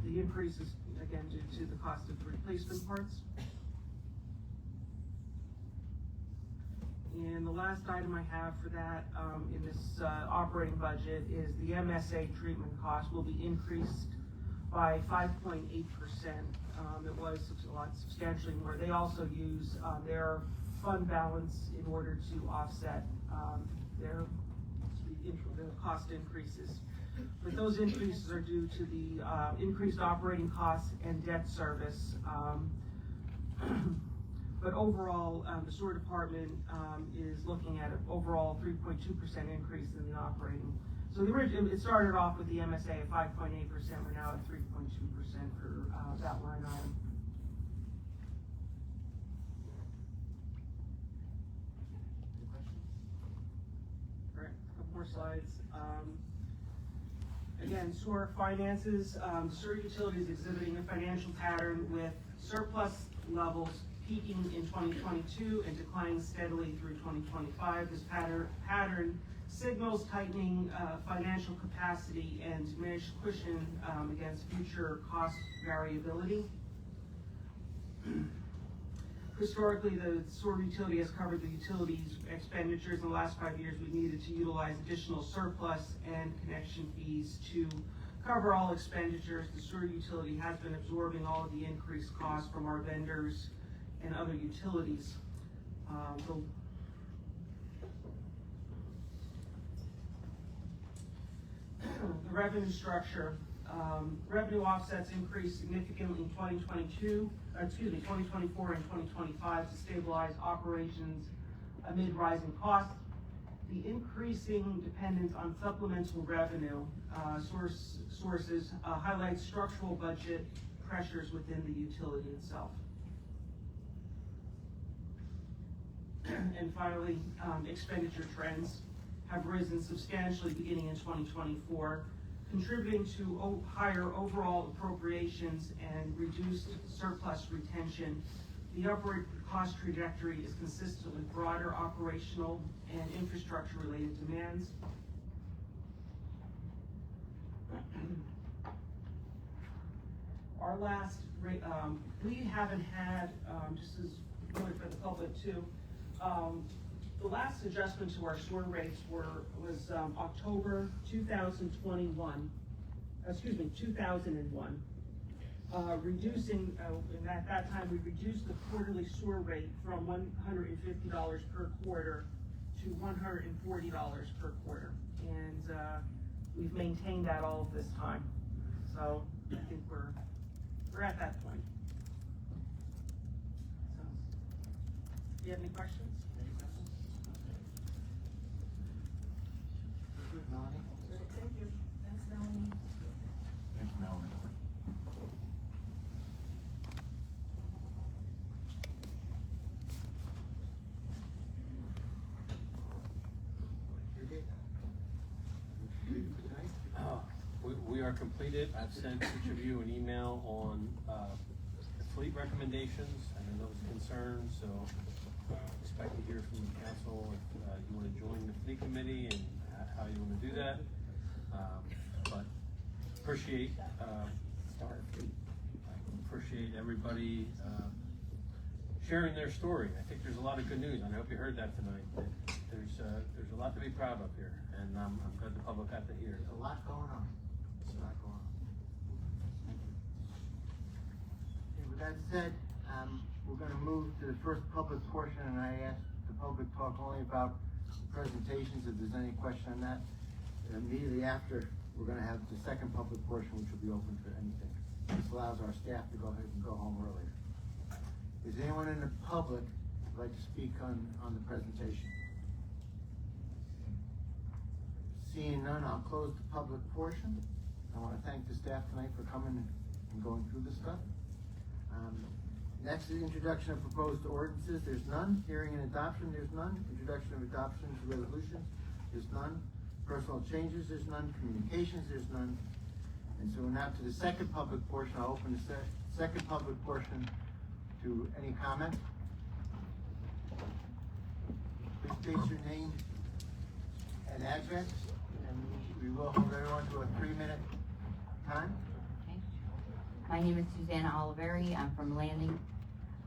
The increase is, again, due to the cost of the replacement parts. And the last item I have for that, in this, operating budget is the MSA treatment cost will be increased by 5.8%. It was a lot substantially more. They also use, their fund balance in order to offset, the cost increases. But those increases are due to the, increased operating costs and debt service. But overall, the sewer department, is looking at an overall 3.2% increase in the operating. So it started off with the MSA at 5.8%, we're now at 3.2% for, that line item. Any questions? All right, a couple more slides. Again, sewer finances, sewer utilities exhibiting a financial pattern with surplus levels peaking in 2022 and declining steadily through 2025. This pattern signals tightening financial capacity and diminished cushion against future cost variability. Historically, the sewer utility has covered the utilities expenditures. In the last 5 years, we've needed to utilize additional surplus and connection fees to cover all expenditures. The sewer utility has been absorbing all of the increased costs from our vendors and other utilities. The revenue structure. Revenue offsets increased significantly in 2024 and 2025 to stabilize operations amid rising costs. The increasing dependence on supplemental revenue sources highlights structural budget pressures within the utility itself. And finally, expenditure trends have risen substantially beginning in 2024, contributing to higher overall appropriations and reduced surplus retention. The upward cost trajectory is consistent with broader operational and infrastructure related demands. Our last rate, we haven't had, just as really for the public too, the last adjustment to our sewer rates was October 2001. Reducing, and at that time, we reduced the quarterly sewer rate from $150 per quarter to $140 per quarter. And we've maintained that all of this time. So I think we're at that point. So, do you have any questions? Melanie? Thank you. Thanks, Melanie. Thanks, Melanie. are completed. I've sent each of you an email on the fleet recommendations and then those concerns, so expect to hear from the council if you want to join the fleet committee and how you want to do that. But appreciate everybody sharing their story. I think there's a lot of good news, and I hope you heard that tonight. There's a lot to be proud of here, and I'm glad the public got to hear. There's a lot going on. There's a lot going on. Thank you. Okay, with that said, we're gonna move to the first public portion, and I ask the public talk only about presentations, if there's any question on that. And immediately after, we're gonna have the second public portion, which will be open for anything. This allows our staff to go ahead and go home earlier. Is anyone in the public who'd like to speak on the presentation? Seeing none, I'll close the public portion. I want to thank the staff tonight for coming and going through this stuff. Next is introduction of proposed ordinances. There's none. Hearing and adoption, there's none. Introduction of adoptions, resolutions, there's none. Personal changes, there's none. Communications, there's none. And so now to the second public portion. I'll open the second public portion to any comment. Please state your name and address, and we will hold everyone to a 3-minute time. Okay. My name is Susanna Oliveri. I'm from Landing.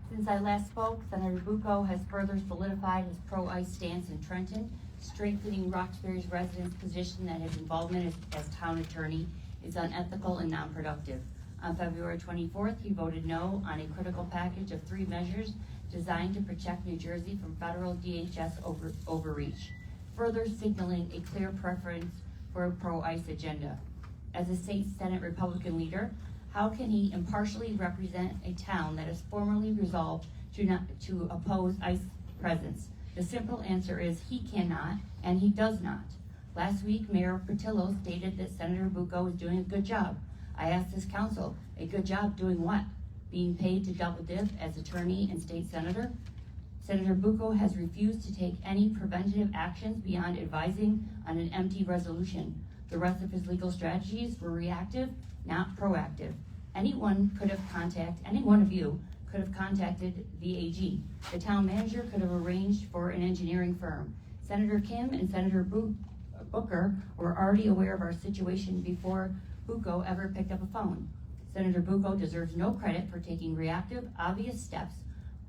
Since I last spoke, Senator Bucco has further solidified his pro-ICE stance in Trenton, strengthening Roxbury's residents' position that his involvement as town attorney is unethical and non-productive. On February 24th, he voted no on a critical package of 3 measures designed to protect New Jersey from federal DHS overreach, further signaling a clear preference for a pro-ICE agenda. As a state Senate Republican leader, how can he impartially represent a town that has formally resolved to oppose ICE presence? The simple answer is he cannot, and he does not. Last week, Mayor Portillo stated that Senator Bucco is doing a good job. I asked this council, a good job doing what? Being paid to double dip as attorney and state senator? Senator Bucco has refused to take any preventative actions beyond advising on an empty resolution. The rest of his legal strategies were reactive, not proactive. Any one of you could have contacted the AG. The town manager could have arranged for an engineering firm. Senator Kim and Senator Booker were already aware of our situation before Bucco ever picked up a phone. Senator Bucco deserves no credit for taking reactive, obvious steps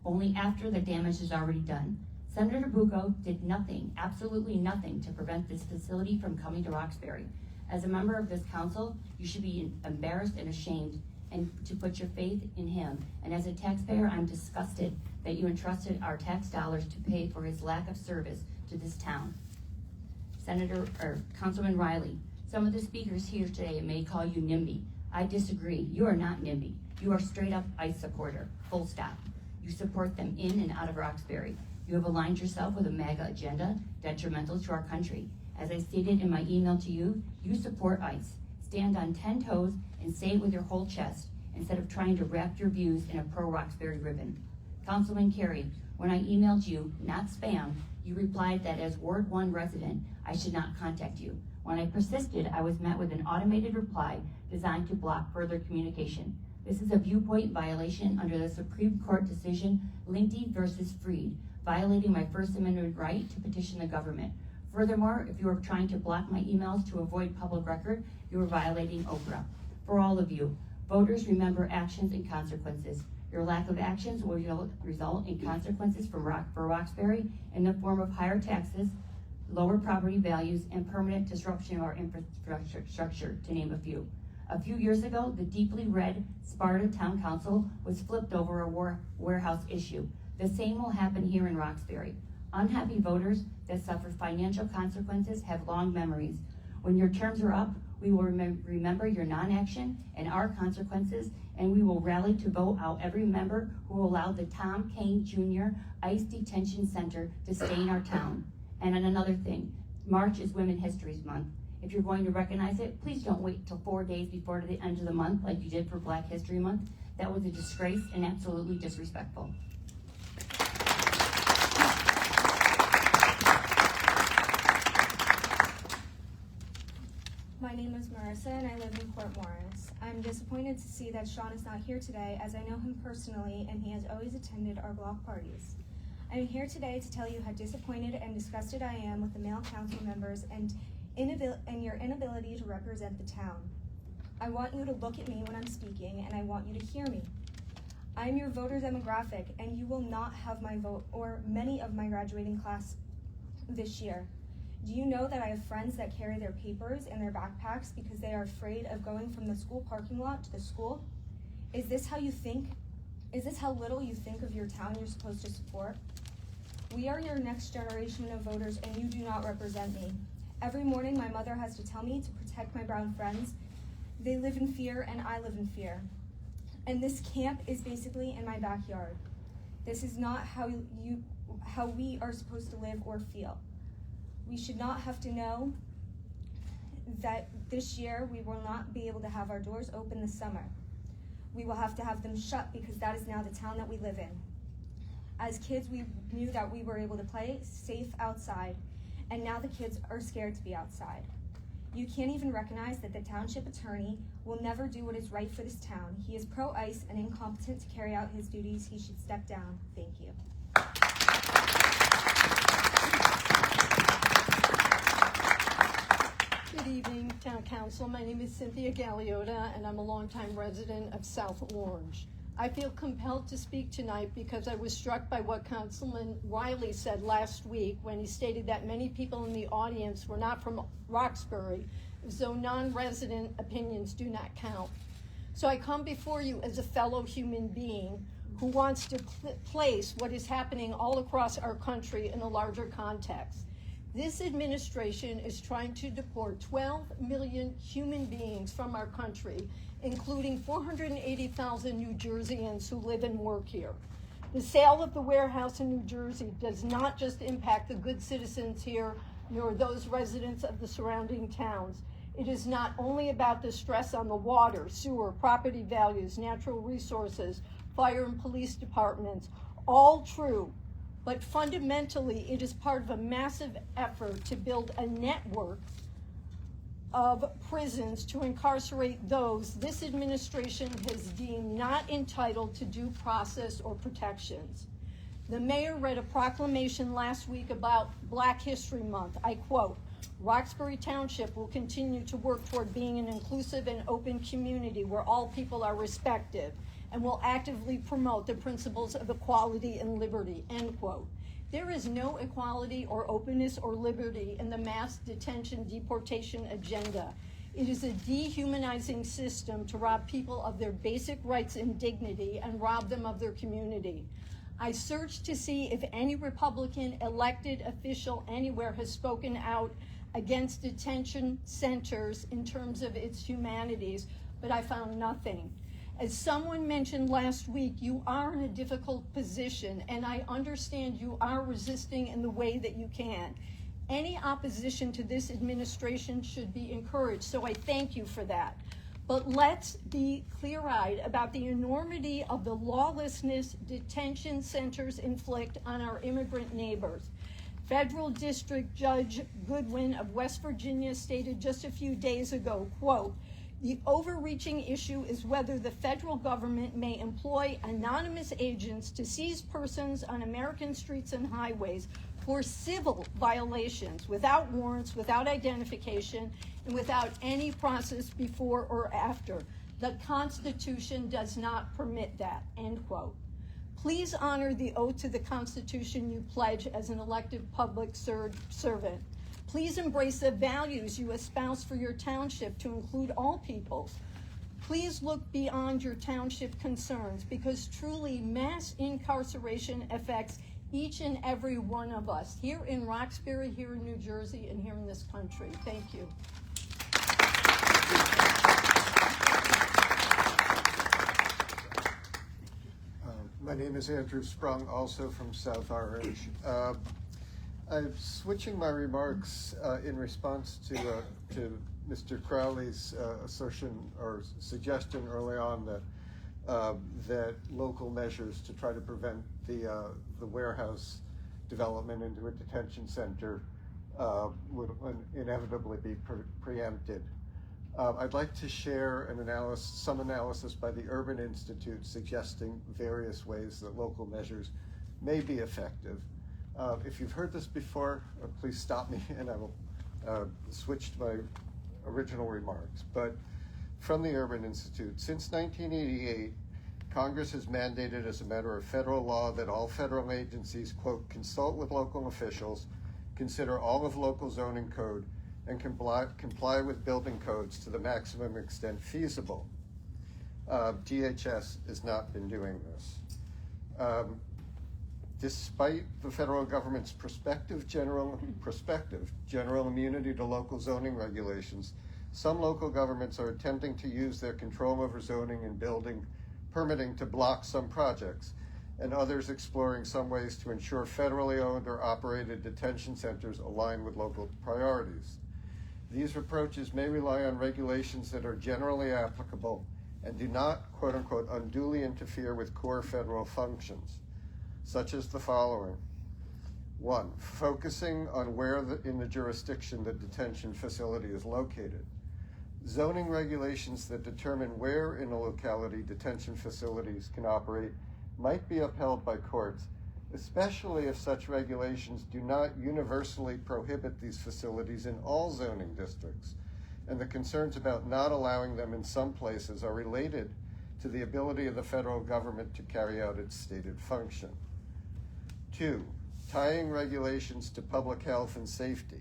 only after the damage is already done. Senator Bucco did nothing, absolutely nothing, to prevent this facility from coming to Roxbury. As a member of this council, you should be embarrassed and ashamed and to put your faith in him. And as a taxpayer, I'm disgusted that you entrusted our tax dollars to pay for his lack of service to this town. Councilman Riley, some of the speakers here today may call you NIMBY. I disagree. You are not NIMBY. You are straight up ICE supporter, full stop. You support them in and out of Roxbury. You have aligned yourself with a MAGA agenda detrimental to our country. As I stated in my email to you, you support ICE. Stand on 10 toes and say it with your whole chest instead of trying to wrap your views in a pro-Roxbury ribbon. Councilman Carey, when I emailed you, not spam, you replied that as Ward 1 resident, I should not contact you. When I persisted, I was met with an automated reply designed to block further communication. This is a viewpoint violation under the Supreme Court decision Linty versus Freed, violating my First Amendment right to petition the government. Furthermore, if you are trying to block my emails to avoid public record, you are violating OPRA. For all of you, voters remember actions and consequences. Your lack of actions will result in consequences for Roxbury in the form of higher taxes, lower property values, and permanent disruption of our infrastructure, to name a few. A few years ago, the deeply red Sparta Town Council was flipped over a warehouse issue. The same will happen here in Roxbury. Unhappy voters that suffer financial consequences have long memories. When your terms are up, we will remember your non-action and our consequences, and we will rally to vote out every member who allowed the Tom Kane Jr. ICE Detention Center to stay in our town. And another thing, March is Women's History Month. If you're going to recognize it, please don't wait till 4 days before the end of the month like you did for Black History Month. That was a disgrace and absolutely disrespectful. My name name is Marissa and I live in Port Morris. I'm disappointed to see that Sean is not here today, as I know him personally and he has always attended our block parties. I'm here today to tell you how disappointed and disgusted I am with the male council members and your inability to represent the town. I want you to look at me when I'm speaking, and I want you to hear me. I'm your voter demographic, and you will not have my vote or many of my graduating class this year. Do you know that I have friends that carry their papers in their backpacks because they are afraid of going from the school parking lot to the school? Is this how you think? Is this how little you think of your town you're supposed to support? We are your next generation of voters, and you do not represent me. Every morning, my mother has to tell me to protect my brown friends. They live in fear, and I live in fear. And this camp is basically in my backyard. This is not how we are supposed to live or feel. We should not have to know that this year we will not be able to have our doors open this summer. We will have to have them shut because that is now the town that we live in. As kids, we knew that we were able to play safe outside, and now the kids are scared to be outside. You can't even recognize that the township attorney will never do what is right for this town. He is pro-ICE and incompetent to carry out his duties. He should step down. Thank you. Good evening, Town Council. My name is Cynthia Galeota, and I'm a longtime resident of South Orange. I feel compelled to speak tonight because I was struck by what Councilman Wiley said last week when he stated that many people in the audience were not from Roxbury, as though non-resident opinions do not count. So I come before you as a fellow human being who wants to place what is happening all across our country in a larger context. This administration is trying to deport 12 million human beings from our country, including 480,000 New Jerseyans who live and work here. The sale of the warehouse in New Jersey does not just impact the good citizens here, nor those residents of the surrounding towns. It is not only about the stress on the water, sewer, property values, natural resources, fire and police departments, all true. But fundamentally, it is part of a massive effort to build a network of prisons to incarcerate those this administration has deemed not entitled to due process or protections. The mayor read a proclamation last week about Black History Month. I quote, "Roxbury Township will continue to work toward being an inclusive and open community where all people are respected, and will actively promote the principles of equality and liberty," end quote. There is no equality or openness or liberty in the mass detention deportation agenda. It is a dehumanizing system to rob people of their basic rights and dignity and rob them of their community. I searched to see if any Republican elected official anywhere has spoken out against detention centers in terms of its humanities, but I found nothing. As someone mentioned last week, you are in a difficult position, and I understand you are resisting in the way that you can. Any opposition to this administration should be encouraged, so I thank you for that. But let's be clear-eyed about the enormity of the lawlessness detention centers inflict on our immigrant neighbors. Federal District Judge Goodwin of West Virginia stated just a few days ago, quote, "The overreaching issue is whether the federal government may employ anonymous agents to seize persons on American streets and highways for civil violations without warrants, without identification, and without any process before or after. The Constitution does not permit that," end quote. Please honor the oath to the Constitution you pledge as an elected public servant. Please embrace the values you espouse for your township to include all peoples. Please look beyond your township concerns, because truly mass incarceration affects each and every one of us here in Roxbury, here in New Jersey, and here in this country. Thank you. My name is Andrew Sprung, also from South Orange. I'm switching my remarks in response to Mr. Crowley's assertion or suggestion early on that local measures to try to prevent the warehouse development into a detention center would inevitably be preempted. I'd like to share some analysis by the Urban Institute suggesting various ways that local measures may be effective. If you've heard this before, please stop me and I will switch to my original remarks. But from the Urban Institute, since 1988, Congress has mandated as a matter of federal law that all federal agencies, quote, consult with local officials, consider all of local zoning code, and comply with building codes to the maximum extent feasible. DHS has not been doing this. Despite the federal government's prospective general immunity to local zoning regulations, some local governments are attempting to use their control over zoning and building permitting to block some projects, and others exploring some ways to ensure federally owned or operated detention centers align with local priorities. These approaches may rely on regulations that are generally applicable and do not, quote unquote, unduly interfere with core federal functions, such as the following. 1, focusing on where in the jurisdiction the detention facility is located. Zoning regulations that determine where in a locality detention facilities can operate might be upheld by courts, especially if such regulations do not universally prohibit these facilities in all zoning districts, and the concerns about not allowing them in some places are related to the ability of the federal government to carry out its stated function. 2, tying regulations to public health and safety.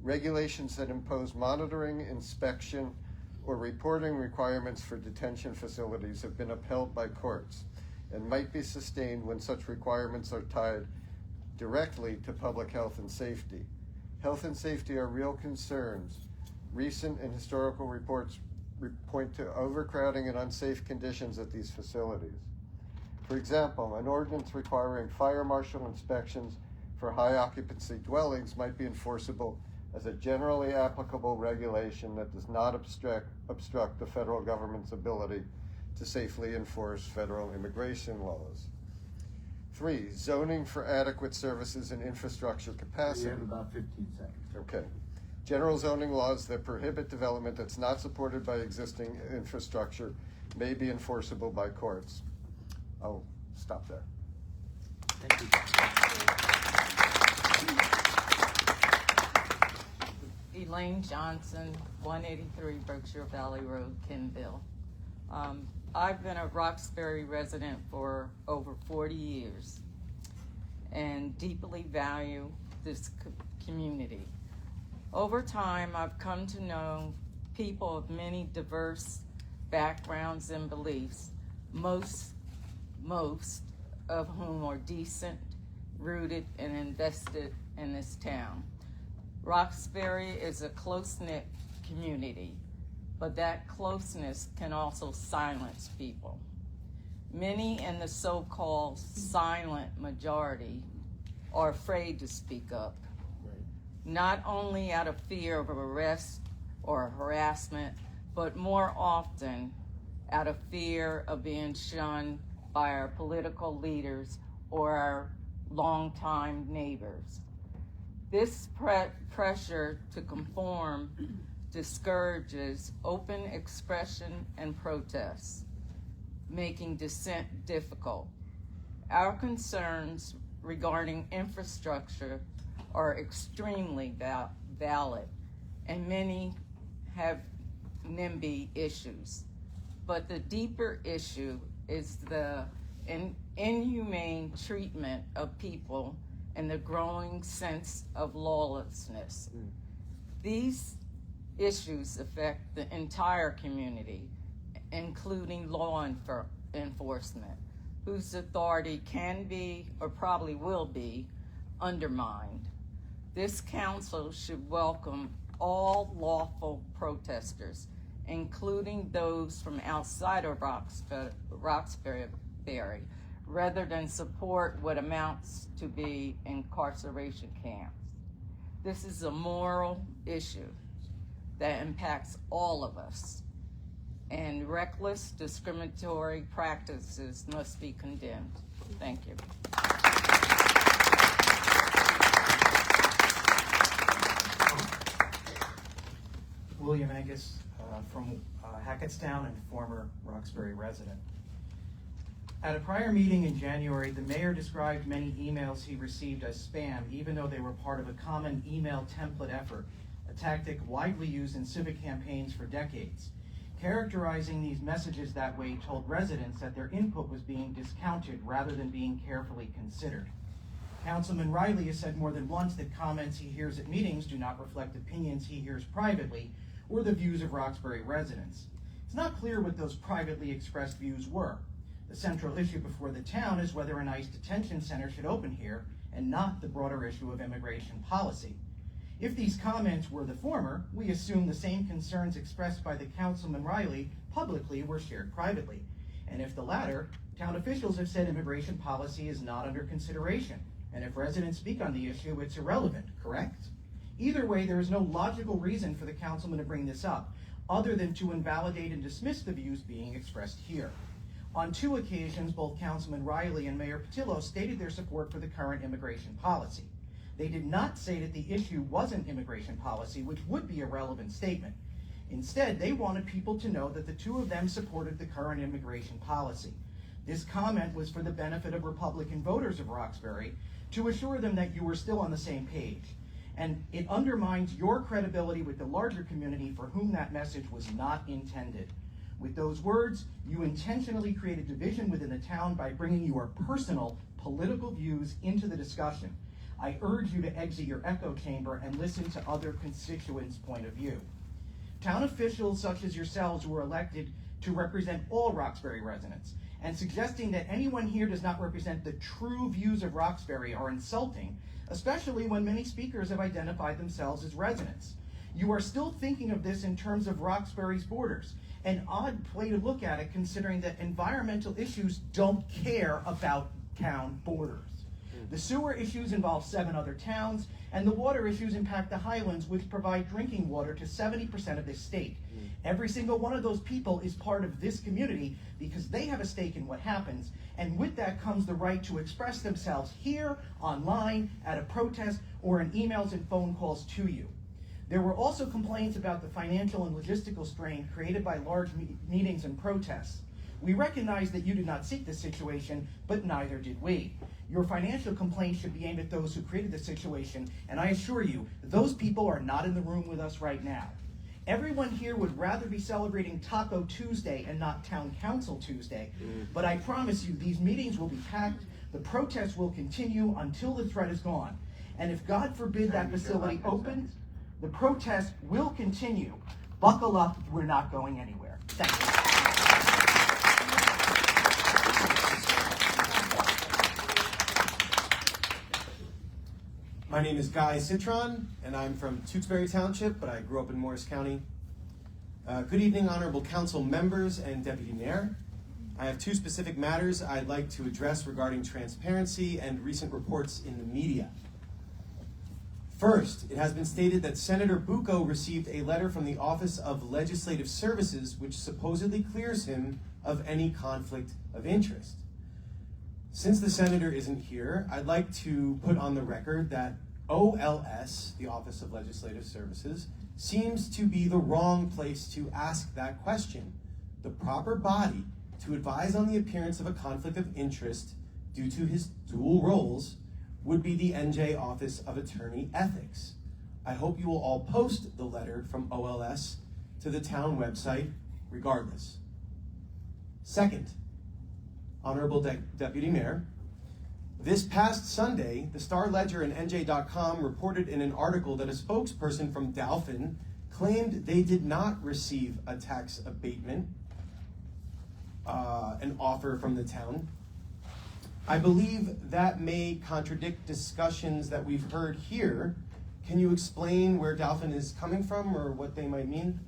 Regulations that impose monitoring, inspection, or reporting requirements for detention facilities have been upheld by courts and might be sustained when such requirements are tied directly to public health and safety. Health and safety are real concerns. Recent and historical reports point to overcrowding and unsafe conditions at these facilities. For example, an ordinance requiring fire marshal inspections for high occupancy dwellings might be enforceable as a generally applicable regulation that does not obstruct the federal government's ability to safely enforce federal immigration laws. 3, zoning for adequate services and infrastructure capacity. You have about 15 seconds. Okay. General zoning laws that prohibit development that's not supported by existing infrastructure may be enforceable by courts. I'll stop there. Thank you. Elaine Johnson, 183 Berkshire Valley Road, Kenville. I've been a Roxbury resident for over 40 years and deeply value this community. Over time, I've come to know people of many diverse backgrounds and beliefs, most of whom are decent, rooted, and invested in this town. Roxbury is a close-knit community, but that closeness can also silence people. Many in the so-called silent majority are afraid to speak up, not only out of fear of arrest or harassment, but more often out of fear of being shunned by our political leaders or our longtime neighbors. This pressure to conform discourages open expression and protest, making dissent difficult. Our concerns regarding infrastructure are extremely valid, and many have NIMBY issues. But the deeper issue is the inhumane treatment of people and the growing sense of lawlessness. These issues affect the entire community, including law enforcement, whose authority can be, or probably will be, undermined. This council should welcome all lawful protesters, including those from outside of Roxbury, rather than support what amounts to be incarceration camps. This is a moral issue that impacts all of us, and reckless discriminatory practices must be condemned. Thank you. William Angus, from Hackettstown and former Roxbury resident. At a prior meeting in January, the mayor described many emails he received as spam, even though they were part of a common email template effort, a tactic widely used in civic campaigns for decades. Characterizing these messages that way told residents that their input was being discounted rather than being carefully considered. Councilman Riley has said more than once that comments he hears at meetings do not reflect opinions he hears privately or the views of Roxbury residents. It's not clear what those privately expressed views were. The central issue before the town is whether an ICE detention center should open here and not the broader issue of immigration policy. If these comments were the former, we assume the same concerns expressed by the Councilman Riley publicly were shared privately. And if the latter, town officials have said immigration policy is not under consideration. And if residents speak on the issue, it's irrelevant, correct? Either way, there is no logical reason for the councilman to bring this up, other than to invalidate and dismiss the views being expressed here. On 2 occasions, both Councilman Riley and Mayor Patillo stated their support for the current immigration policy. They did not say that the issue wasn't immigration policy, which would be a relevant statement. Instead, they wanted people to know that the 2 of them supported the current immigration policy. This comment was for the benefit of Republican voters of Roxbury, to assure them that you were still on the same page. And it undermines your credibility with the larger community for whom that message was not intended. With those words, you intentionally created division within the town by bringing your personal political views into the discussion. I urge you to exit your echo chamber and listen to other constituents' point of view. Town officials such as yourselves were elected to represent all Roxbury residents, and suggesting that anyone here does not represent the true views of Roxbury are insulting, especially when many speakers have identified themselves as residents. You are still thinking of this in terms of Roxbury's borders, an odd way to look at it considering that environmental issues don't care about town borders. The sewer issues involve 7 other towns, and the water issues impact the Highlands, which provide drinking water to 70% of this state. Every single one of those people is part of this community because they have a stake in what happens, and with that comes the right to express themselves here, online, at a protest, or in emails and phone calls to you. There were also complaints about the financial and logistical strain created by large meetings and protests. We recognize that you did not seek this situation, but neither did we. Your financial complaints should be aimed at those who created the situation, and I assure you, those people are not in the room with us right now. Everyone here would rather be celebrating Taco Tuesday and not Town Council Tuesday, but I promise you these meetings will be packed, the protests will continue until the threat is gone. And if God forbid that facility opens, the protests will continue. Buckle up, we're not going anywhere. Thank you. My name is Guy Citron, and I'm from Tewksbury Township, but I grew up in Morris County. Good evening, honorable council members and deputy mayor. I have 2 specific matters I'd like to address regarding transparency and recent reports in the media. First, it has been stated that Senator Bucco received a letter from the Office of Legislative Services which supposedly clears him of any conflict of interest. Since the senator isn't here, I'd like to put on the record that OLS, the Office of Legislative Services, seems to be the wrong place to ask that question. The proper body to advise on the appearance of a conflict of interest due to his dual roles would be the NJ Office of Attorney Ethics. I hope you will all post the letter from OLS to the town website regardless. Second, Honorable Deputy Mayor, this past Sunday, the Star Ledger and NJ.com reported in an article that a spokesperson from Dauphin claimed they did not receive a tax abatement, an offer from the town. I believe that may contradict discussions that we've heard here. Can you explain where Dauphin is coming from or what they might mean?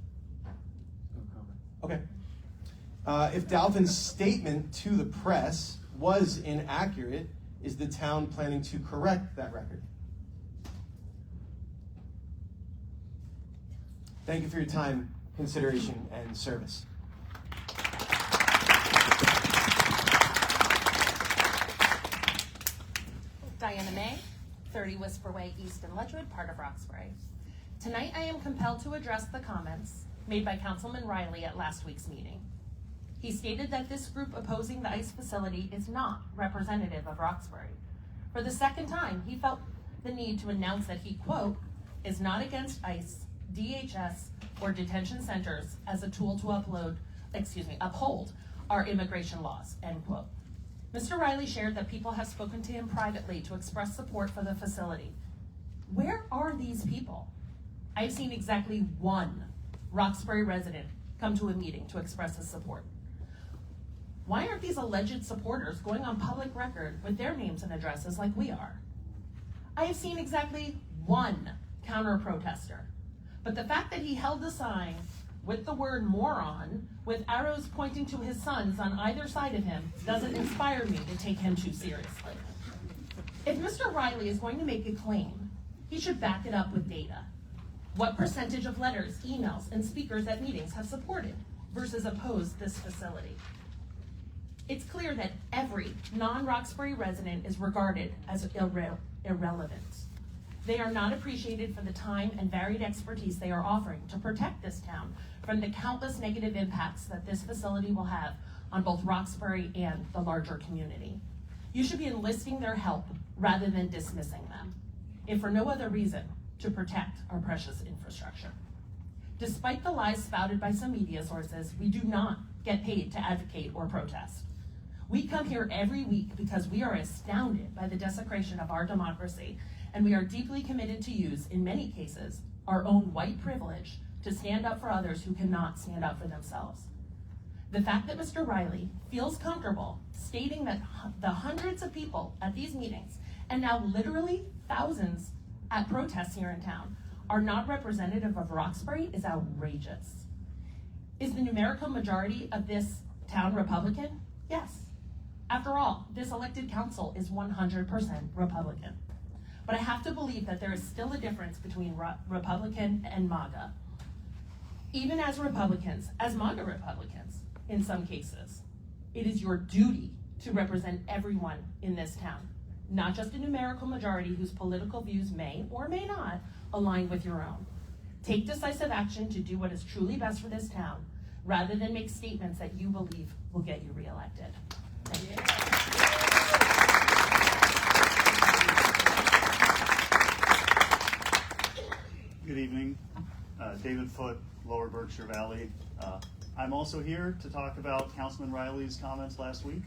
No comment. Okay. If Dauphin's statement to the press was inaccurate, is the town planning to correct that record? Thank you for your time, consideration, and service. Diana May, 30 Whisper Way East in Ledgewood, part of Roxbury. Tonight I am compelled to address the comments made by Councilman Riley at last week's meeting. He stated that this group opposing the ICE facility is not representative of Roxbury. For the second time, he felt the need to announce that he, quote, is not against ICE, DHS, or detention centers as a tool to uphold our immigration laws, end quote. Mr. Riley shared that people have spoken to him privately to express support for the facility. Where are these people? I've seen exactly one Roxbury resident come to a meeting to express his support. Why aren't these alleged supporters going on public record with their names and addresses like we are? I have seen exactly one counter-protester, but the fact that he held the sign with the word moron with arrows pointing to his sons on either side of him doesn't inspire me to take him too seriously. If Mr. Riley is going to make a claim, he should back it up with data. What percentage of letters, emails, and speakers at meetings have supported versus opposed this facility? It's clear that every non-Roxbury resident is regarded as irrelevant. They are not appreciated for the time and varied expertise they are offering to protect this town from the countless negative impacts that this facility will have on both Roxbury and the larger community. You should be enlisting their help rather than dismissing them, if for no other reason, to protect our precious infrastructure. Despite the lies spouted by some media sources, we do not get paid to advocate or protest. We come here every week because we are astounded by the desecration of our democracy, and we are deeply committed to use, in many cases, our own white privilege to stand up for others who cannot stand up for themselves. The fact that Mr. Riley feels comfortable stating that the hundreds of people at these meetings, and now literally thousands at protests here in town, are not representative of Roxbury is outrageous. Is the numerical majority of this town Republican? Yes. After all, this elected council is 100% Republican. But I have to believe that there is still a difference between Republican and MAGA. Even as Republicans, as MAGA Republicans, in some cases, it is your duty to represent everyone in this town, not just a numerical majority whose political views may or may not align with your own. Take decisive action to do what is truly best for this town, rather than make statements that you believe will get you reelected. Thank you. Good evening, David Foote, Lower Berkshire Valley. I'm also here to talk about Councilman Riley's comments last week,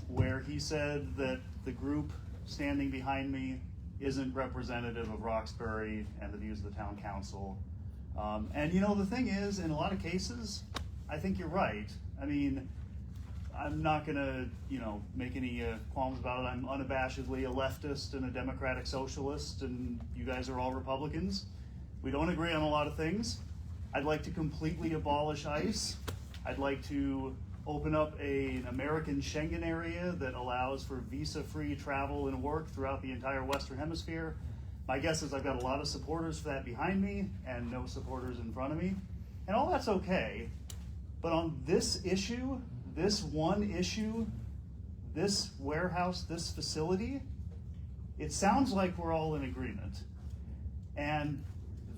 where he said that the group standing behind me isn't representative of Roxbury and the views of the town council. And you know, the thing is, in a lot of cases, I think you're right. I mean, I'm not gonna, make any qualms about it. I'm unabashedly a leftist and a democratic socialist, and you guys are all Republicans. We don't agree on a lot of things. I'd like to completely abolish ICE. I'd like to open up an American Schengen area that allows for visa-free travel and work throughout the entire Western Hemisphere. My guess is I've got a lot of supporters for that behind me and no supporters in front of me. And all that's okay, but on this issue, this one issue, this warehouse, this facility, it sounds like we're all in agreement. And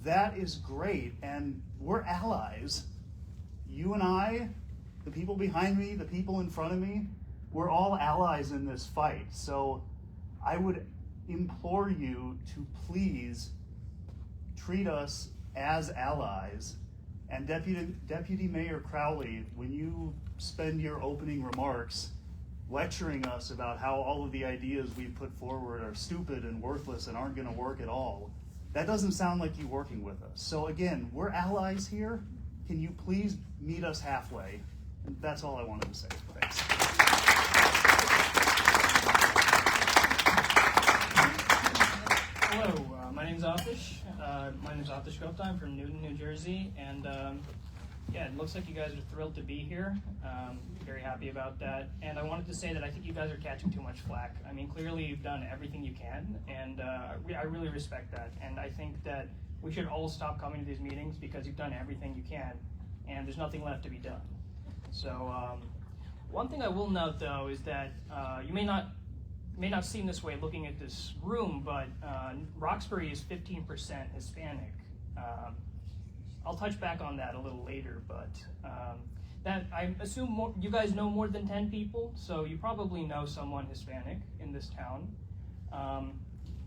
that is great, and we're allies. You and I, the people behind me, the people in front of me, we're all allies in this fight. So I would implore you to please treat us as allies. And Deputy Mayor Crowley, when you spend your opening remarks lecturing us about how all of the ideas we've put forward are stupid and worthless and aren't gonna work at all, that doesn't sound like you working with us. So again, we're allies here. Can you please meet us halfway? And that's all I wanted to say. Thanks. Hello, my name's Atish. My name's Atish Gupta. I'm from Newton, New Jersey, and yeah, it looks like you guys are thrilled to be here. Very happy about that. And I wanted to say that I think you guys are catching too much flack. I mean, clearly you've done everything you can, and I really respect that. And I think that we should all stop coming to these meetings because you've done everything you can, and there's nothing left to be done. So one thing I will note, though, is that you may not seem this way looking at this room, but Roxbury is 15% Hispanic. I'll touch back on that a little later, but that I assume you guys know more than 10 people, so you probably know someone Hispanic in this town.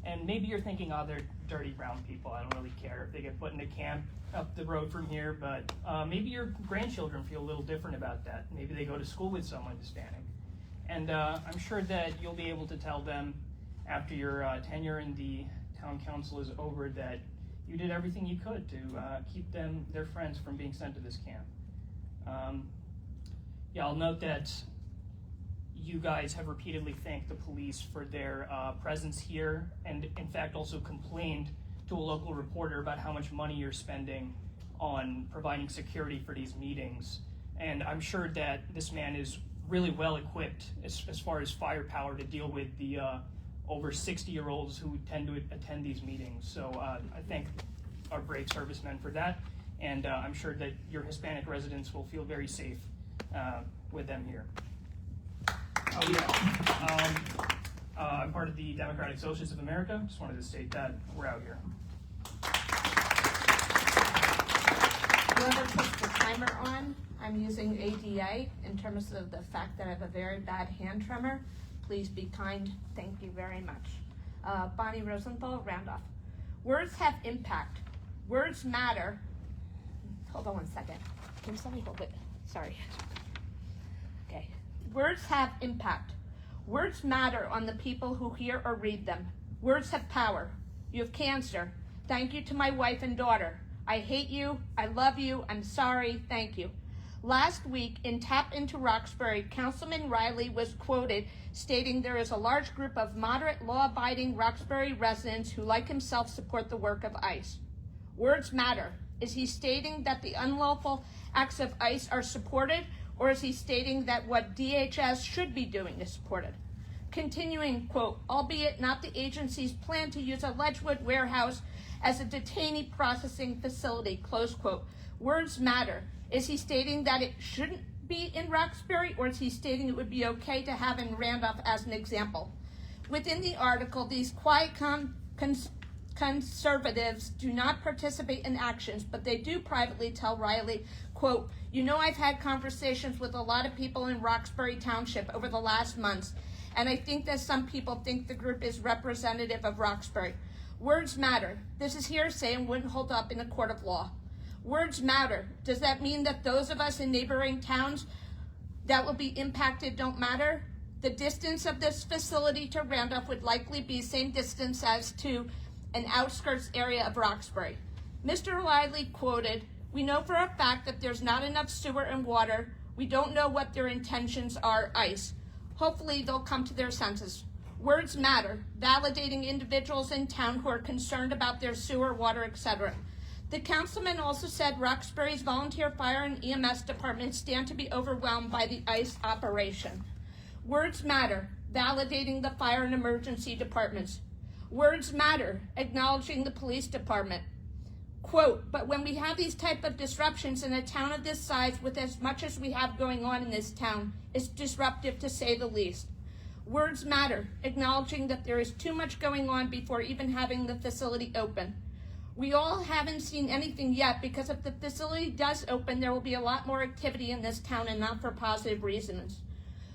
And maybe you're thinking, oh, they're dirty brown people. I don't really care if they get put in a camp up the road from here, but maybe your grandchildren feel a little different about that. Maybe they go to school with someone Hispanic. And I'm sure that you'll be able to tell them after your tenure in the town council is over that you did everything you could to keep their friends from being sent to this camp. Yeah, I'll note that you guys have repeatedly thanked the police for their presence here, and in fact also complained to a local reporter about how much money you're spending on providing security for these meetings. And I'm sure that this man is really well equipped as far as firepower to deal with the over 60-year-olds who tend to attend these meetings. So I thank our brave servicemen for that, and I'm sure that your Hispanic residents will feel very safe with them here. Oh yeah, I'm part of the Democratic Socialists of America. Just wanted to state that we're out here. Whoever puts the timer on, I'm using ADA in terms of the fact that I have a very bad hand tremor. Please be kind. Thank you very much. Bonnie Rosenthal, Roundoff. Words have impact. Words matter. Hold on one second. Can somebody hold it? Sorry. Okay. Words have impact. Words matter on the people who hear or read them. Words have power. You have cancer. Thank you to my wife and daughter. I hate you. I love you. I'm sorry. Thank you. Last week in Tap Into Roxbury, Councilman Riley was quoted stating there is a large group of moderate, law-abiding Roxbury residents who, like himself, support the work of ICE. Words matter. Is he stating that the unlawful acts of ICE are supported, or is he stating that what DHS should be doing is supported? Continuing, quote, albeit not the agency's plan to use a Ledgewood warehouse as a detainee processing facility, close quote. Words matter. Is he stating that it shouldn't be in Roxbury, or is he stating it would be okay to have in Randolph as an example? Within the article, these quiet conservatives do not participate in actions, but they do privately tell Riley, quote, you know, I've had conversations with a lot of people in Roxbury Township over the last months, and I think that some people think the group is representative of Roxbury. Words matter. This is hearsay and wouldn't hold up in a court of law. Words matter. Does that mean that those of us in neighboring towns that will be impacted don't matter? The distance of this facility to Randolph would likely be same distance as to an outskirts area of Roxbury. Mr. Riley quoted, we know for a fact that there's not enough sewer and water. We don't know what their intentions are, ICE. Hopefully they'll come to their senses. Words matter, validating individuals in town who are concerned about their sewer, water, etc. The councilman also said Roxbury's volunteer fire and EMS departments stand to be overwhelmed by the ICE operation. Words matter, validating the fire and emergency departments. Words matter, acknowledging the police department. Quote, but when we have these type of disruptions in a town of this size with as much as we have going on in this town, it's disruptive to say the least. Words matter, acknowledging that there is too much going on before even having the facility open. We all haven't seen anything yet because if the facility does open, there will be a lot more activity in this town and not for positive reasons.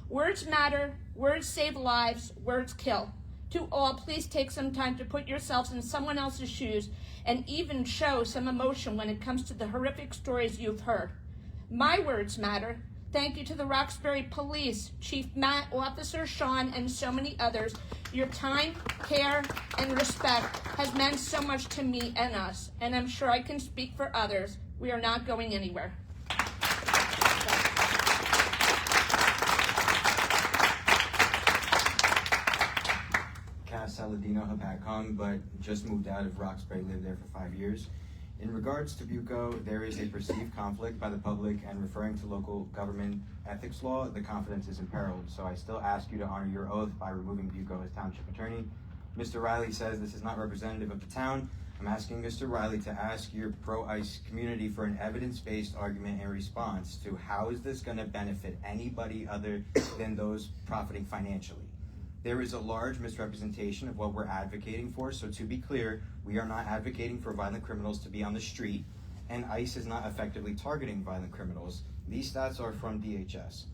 Words matter, words save lives, words kill. To all, please take some time to put yourselves in someone else's shoes and even show some emotion when it comes to the horrific stories you've heard. My words matter. Thank you to the Roxbury Police, Chief Matt, Officer Sean, and so many others. Your time, care, and respect has meant so much to me and us, and I'm sure I can speak for others. We are not going anywhere. Saladino Habakong, but just moved out of Roxbury, lived there for 5 years. In regards to Bucco, there is a perceived conflict by the public, and referring to local government ethics law, the confidence is imperiled. So I still ask you to honor your oath by removing Bucco as township attorney. Mr. Riley says this is not representative of the town. I'm asking Mr. Riley to ask your pro-ICE community for an evidence-based argument in response to how is this going to benefit anybody other than those profiting financially. There is a large misrepresentation of what we're advocating for, so to be clear, we are not advocating for violent criminals to be on the street. and ICE is not effectively targeting violent criminals. These stats are from DHS.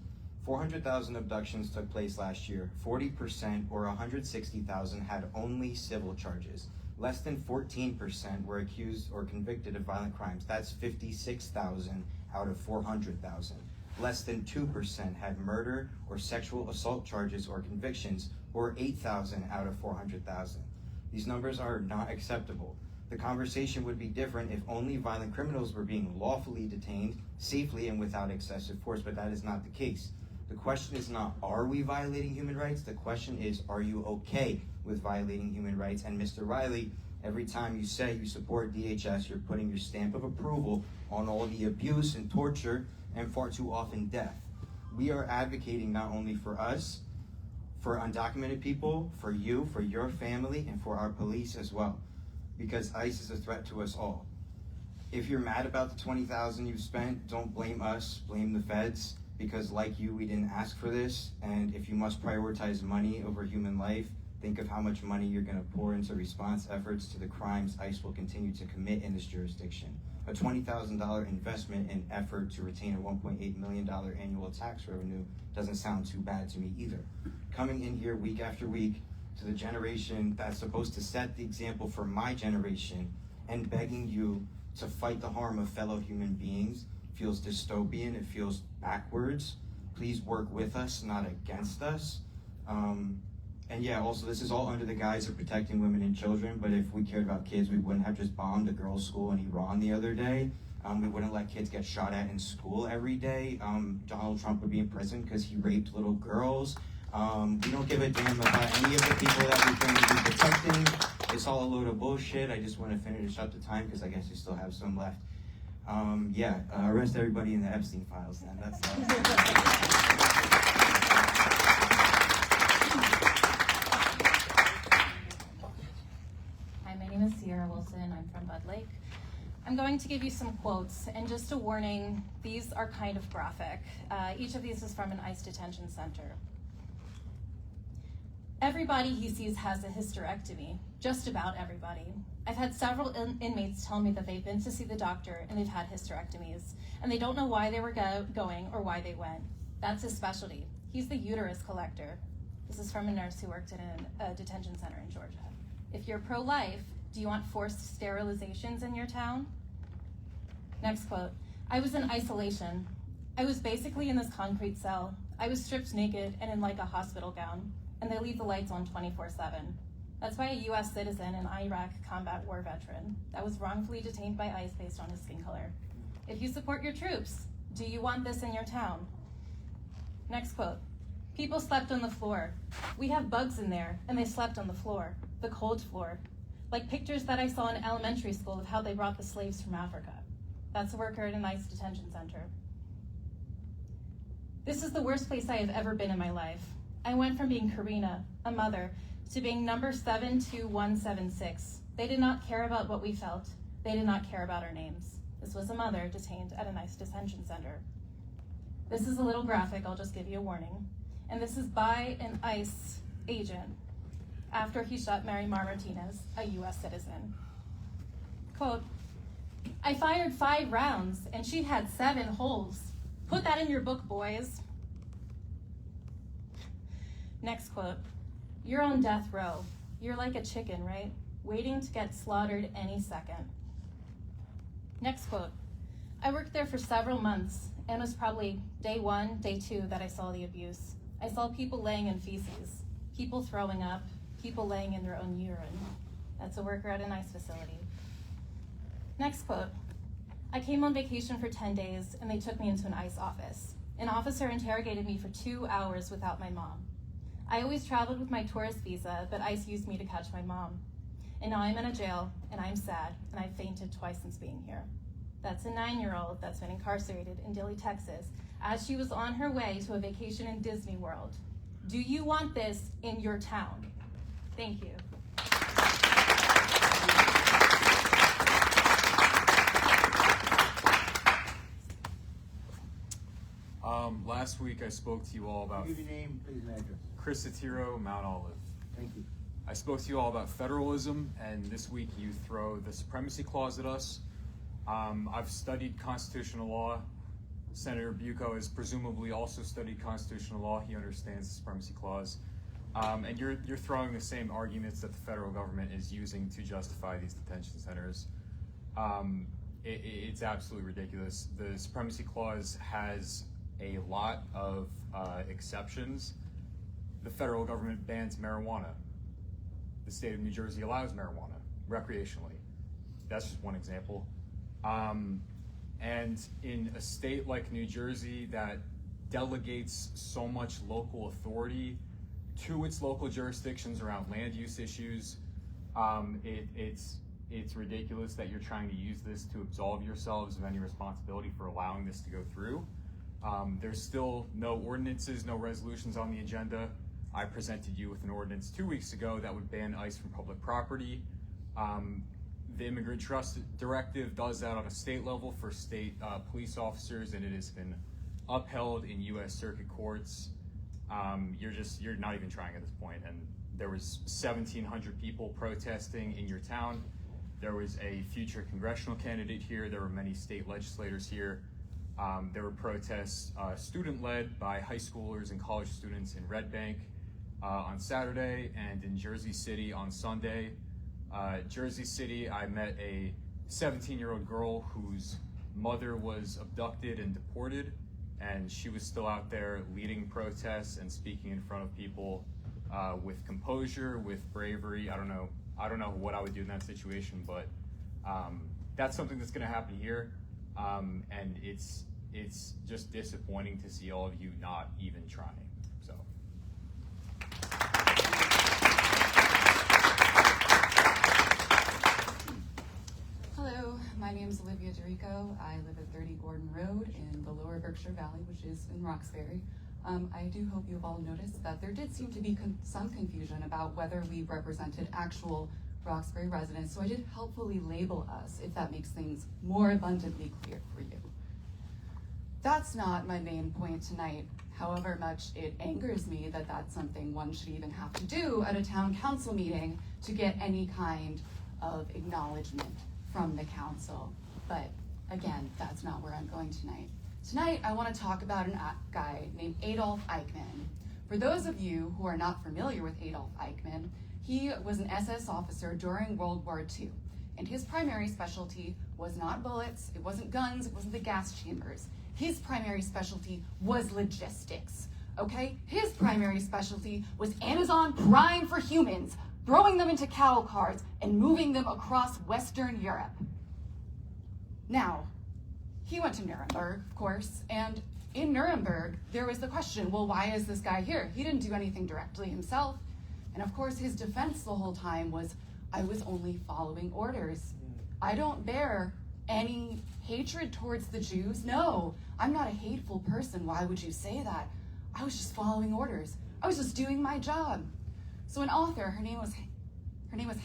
400,000 abductions took place last year. 40% or 160,000 had only civil charges. Less than 14% were accused or convicted of violent crimes. That's 56,000 out of 400,000. Less than 2% had murder or sexual assault charges or convictions, or 8,000 out of 400,000. These numbers are not acceptable. The conversation would be different if only violent criminals were being lawfully detained, safely and without excessive force, but that is not the case. The question is not, are we violating human rights? The question is, are you okay with violating human rights? And Mr. Riley, every time you say you support DHS, you're putting your stamp of approval on all the abuse and torture and far too often death. We are advocating not only for us, for undocumented people, for you, for your family, and for our police as well, because ICE is a threat to us all. If you're mad about the $20,000 you've spent, don't blame us, blame the feds, because like you, we didn't ask for this, and if you must prioritize money over human life, think of how much money you're going to pour into response efforts to the crimes ICE will continue to commit in this jurisdiction. A $20,000 investment in effort to retain a $1.8 million annual tax revenue doesn't sound too bad to me either. Coming in here week after week to the generation that's supposed to set the example for my generation and begging you to fight the harm of fellow human beings feels dystopian, it feels backwards. Please work with us, not against us. And yeah, also this is all under the guise of protecting women and children, but if we cared about kids, we wouldn't have just bombed a girls' school in Iran the other day. We wouldn't let kids get shot at in school every day. Donald Trump would be in prison because he raped little girls. We don't give a damn about any of the people that we claim to be protecting. It's all a load of bullshit. I just want to finish up the time because I guess we still have some left. Arrest everybody in the Epstein files then. That's all. Hi, my name is Sierra Wilson. I'm from Bud Lake. I'm going to give you some quotes, and just a warning, these are kind of graphic. Each of these is from an ICE detention center. Everybody he sees has a hysterectomy, just about everybody. I've had several inmates tell me that they've been to see the doctor and they've had hysterectomies, and they don't know why they were going or why they went. That's his specialty. He's the uterus collector. This is from a nurse who worked in a detention center in Georgia. If you're pro-life, do you want forced sterilizations in your town? Next quote. I was in isolation. I was basically in this concrete cell. I was stripped naked and in like a hospital gown, and they leave the lights on 24/7. That's by a US citizen and Iraq combat war veteran that was wrongfully detained by ICE based on his skin color. If you support your troops, do you want this in your town? Next quote. People slept on the floor. We have bugs in there, and they slept on the floor, the cold floor, like pictures that I saw in elementary school of how they brought the slaves from Africa. That's a worker at an ICE detention center. This is the worst place I have ever been in my life. I went from being Karina, a mother, to being number 72176. They did not care about what we felt. They did not care about our names. This was a mother detained at an ICE detention center. This is a little graphic, I'll just give you a warning. And this is by an ICE agent after he shot Mary Mar Martinez, a US citizen. Quote, I fired 5 rounds and she had 7 holes. Put that in your book, boys. Next quote, you're on death row. You're like a chicken, right? Waiting to get slaughtered any second. Next quote, I worked there for several months and it was probably day 1, day 2 that I saw the abuse. I saw people laying in feces, people throwing up, people laying in their own urine. That's a worker at an ICE facility. Next quote, I came on vacation for 10 days and they took me into an ICE office. An officer interrogated me for 2 hours without my mom. I always traveled with my tourist visa, but ICE used me to catch my mom. And now I'm in a jail and I'm sad and I've fainted twice since being here. That's a 9-year-old that's been incarcerated in Dilley, Texas, as she was on her way to a vacation in Disney World. Do you want this in your town? Thank you. Last week I spoke to you all about... Give your name, please, and address. Chris Satiro, Mount Olive. Thank you. I spoke to you all about federalism, and this week you throw the supremacy clause at us. I've studied constitutional law. Senator Bucco has presumably also studied constitutional law. He understands the supremacy clause. And you're throwing the same arguments that the federal government is using to justify these detention centers. It's absolutely ridiculous. The supremacy clause has a lot of exceptions. The federal government bans marijuana. The state of New Jersey allows marijuana recreationally. That's just one example. And in a state like New Jersey that delegates so much local authority to its local jurisdictions around land use issues, it's ridiculous that you're trying to use this to absolve yourselves of any responsibility for allowing this to go through. There's still no ordinances, no resolutions on the agenda. I presented you with an ordinance 2 weeks ago that would ban ICE from public property. The Immigrant Trust Directive does that on a state level for state police officers, and it has been upheld in U.S. circuit courts. You're not even trying at this point. And there was 1,700 people protesting in your town. There was a future congressional candidate here. There were many state legislators here. There were protests student-led by high schoolers and college students in Red Bank on Saturday, and in Jersey City on Sunday. Jersey City, I met a 17-year-old girl whose mother was abducted and deported, and she was still out there leading protests and speaking in front of people with composure, with bravery. I don't know what I would do in that situation, but that's something that's going to happen here, and it's just disappointing to see all of you not even trying. So. Hello, my name is Olivia Dorico. I live at 30 Gordon Road in the lower Berkshire Valley, which is in Roxbury. I do hope you've all noticed that there did seem to be some confusion about whether we represented actual Roxbury residents, so I did helpfully label us, if that makes things more abundantly clear for you. That's not my main point tonight, however much it angers me that that's something one should even have to do at a town council meeting to get any kind of acknowledgement from the council. But again, that's not where I'm going tonight. Tonight, I want to talk about a guy named Adolf Eichmann. For those of you who are not familiar with Adolf Eichmann, he was an SS officer during World War II, and his primary specialty was not bullets, it wasn't guns, it wasn't the gas chambers. His primary specialty was logistics, okay? His primary specialty was Amazon Prime for humans, throwing them into cattle cars and moving them across Western Europe. Now, he went to Nuremberg, of course, and in Nuremberg, there was the question, well, why is this guy here? He didn't do anything directly himself. And of course, his defense the whole time was, I was only following orders. I don't bear any hatred towards the Jews. No, I'm not a hateful person. Why would you say that? I was just following orders. I was just doing my job. So an author, her name was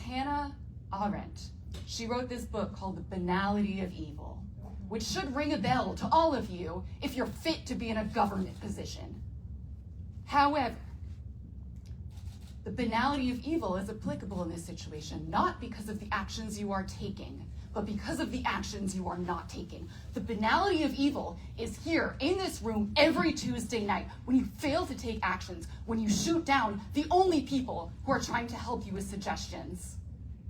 Hannah Arendt. She wrote this book called The Banality of Evil, which should ring a bell to all of you if you're fit to be in a government position. However, the banality of evil is applicable in this situation, not because of the actions you are taking, but because of the actions you are not taking. The banality of evil is here in this room every Tuesday night when you fail to take actions, when you shoot down the only people who are trying to help you with suggestions.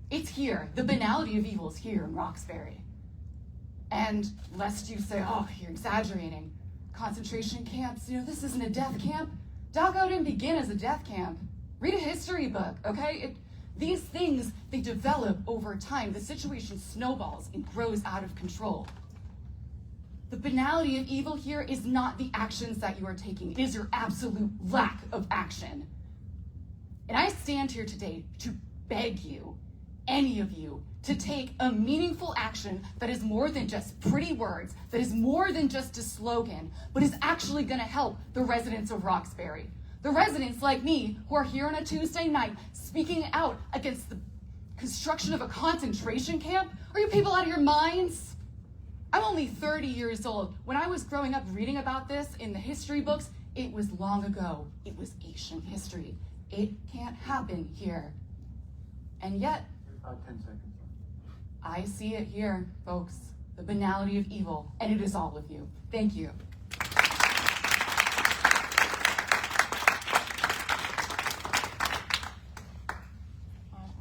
It's here. The banality of evil is here in Roxbury. And lest you say, oh, you're exaggerating. Concentration camps, this isn't a death camp. Dachau didn't begin as a death camp. Read a history book, okay? These things, they develop over time. The situation snowballs and grows out of control. The banality of evil here is not the actions that you are taking. It is your absolute lack of action. And I stand here today to beg you, any of you, to take a meaningful action that is more than just pretty words, that is more than just a slogan, but is actually going to help the residents of Roxbury. The residents like me who are here on a Tuesday night speaking out against the construction of a concentration camp. Are you people out of your minds? I'm only 30 years old. When I was growing up reading about this in the history books, it was long ago. It was ancient history. It can't happen here. And yet, 10 seconds. I see it here, folks. the banality of evil, and it is all with you. Thank you.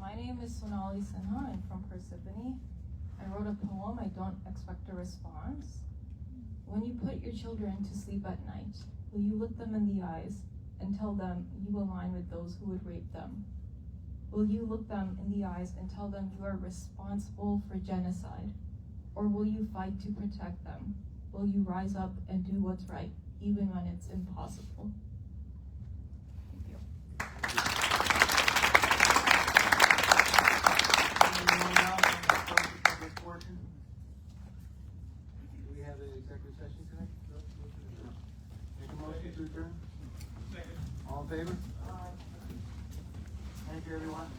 My name is Sonali Sinha. I'm from Persephone. I wrote a poem. I don't expect a response. When you put your children to sleep at night, will you look them in the eyes and tell them you align with those who would rape them? Will you look them in the eyes and tell them you are responsible for genocide? Or will you fight to protect them? Will you rise up and do what's right, even when it's impossible? Thank you. Anyone else on the public portion? Do we have an executive session today? Make a motion to adjourn? All in favor? Thank you, everyone.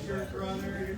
Sure, brother.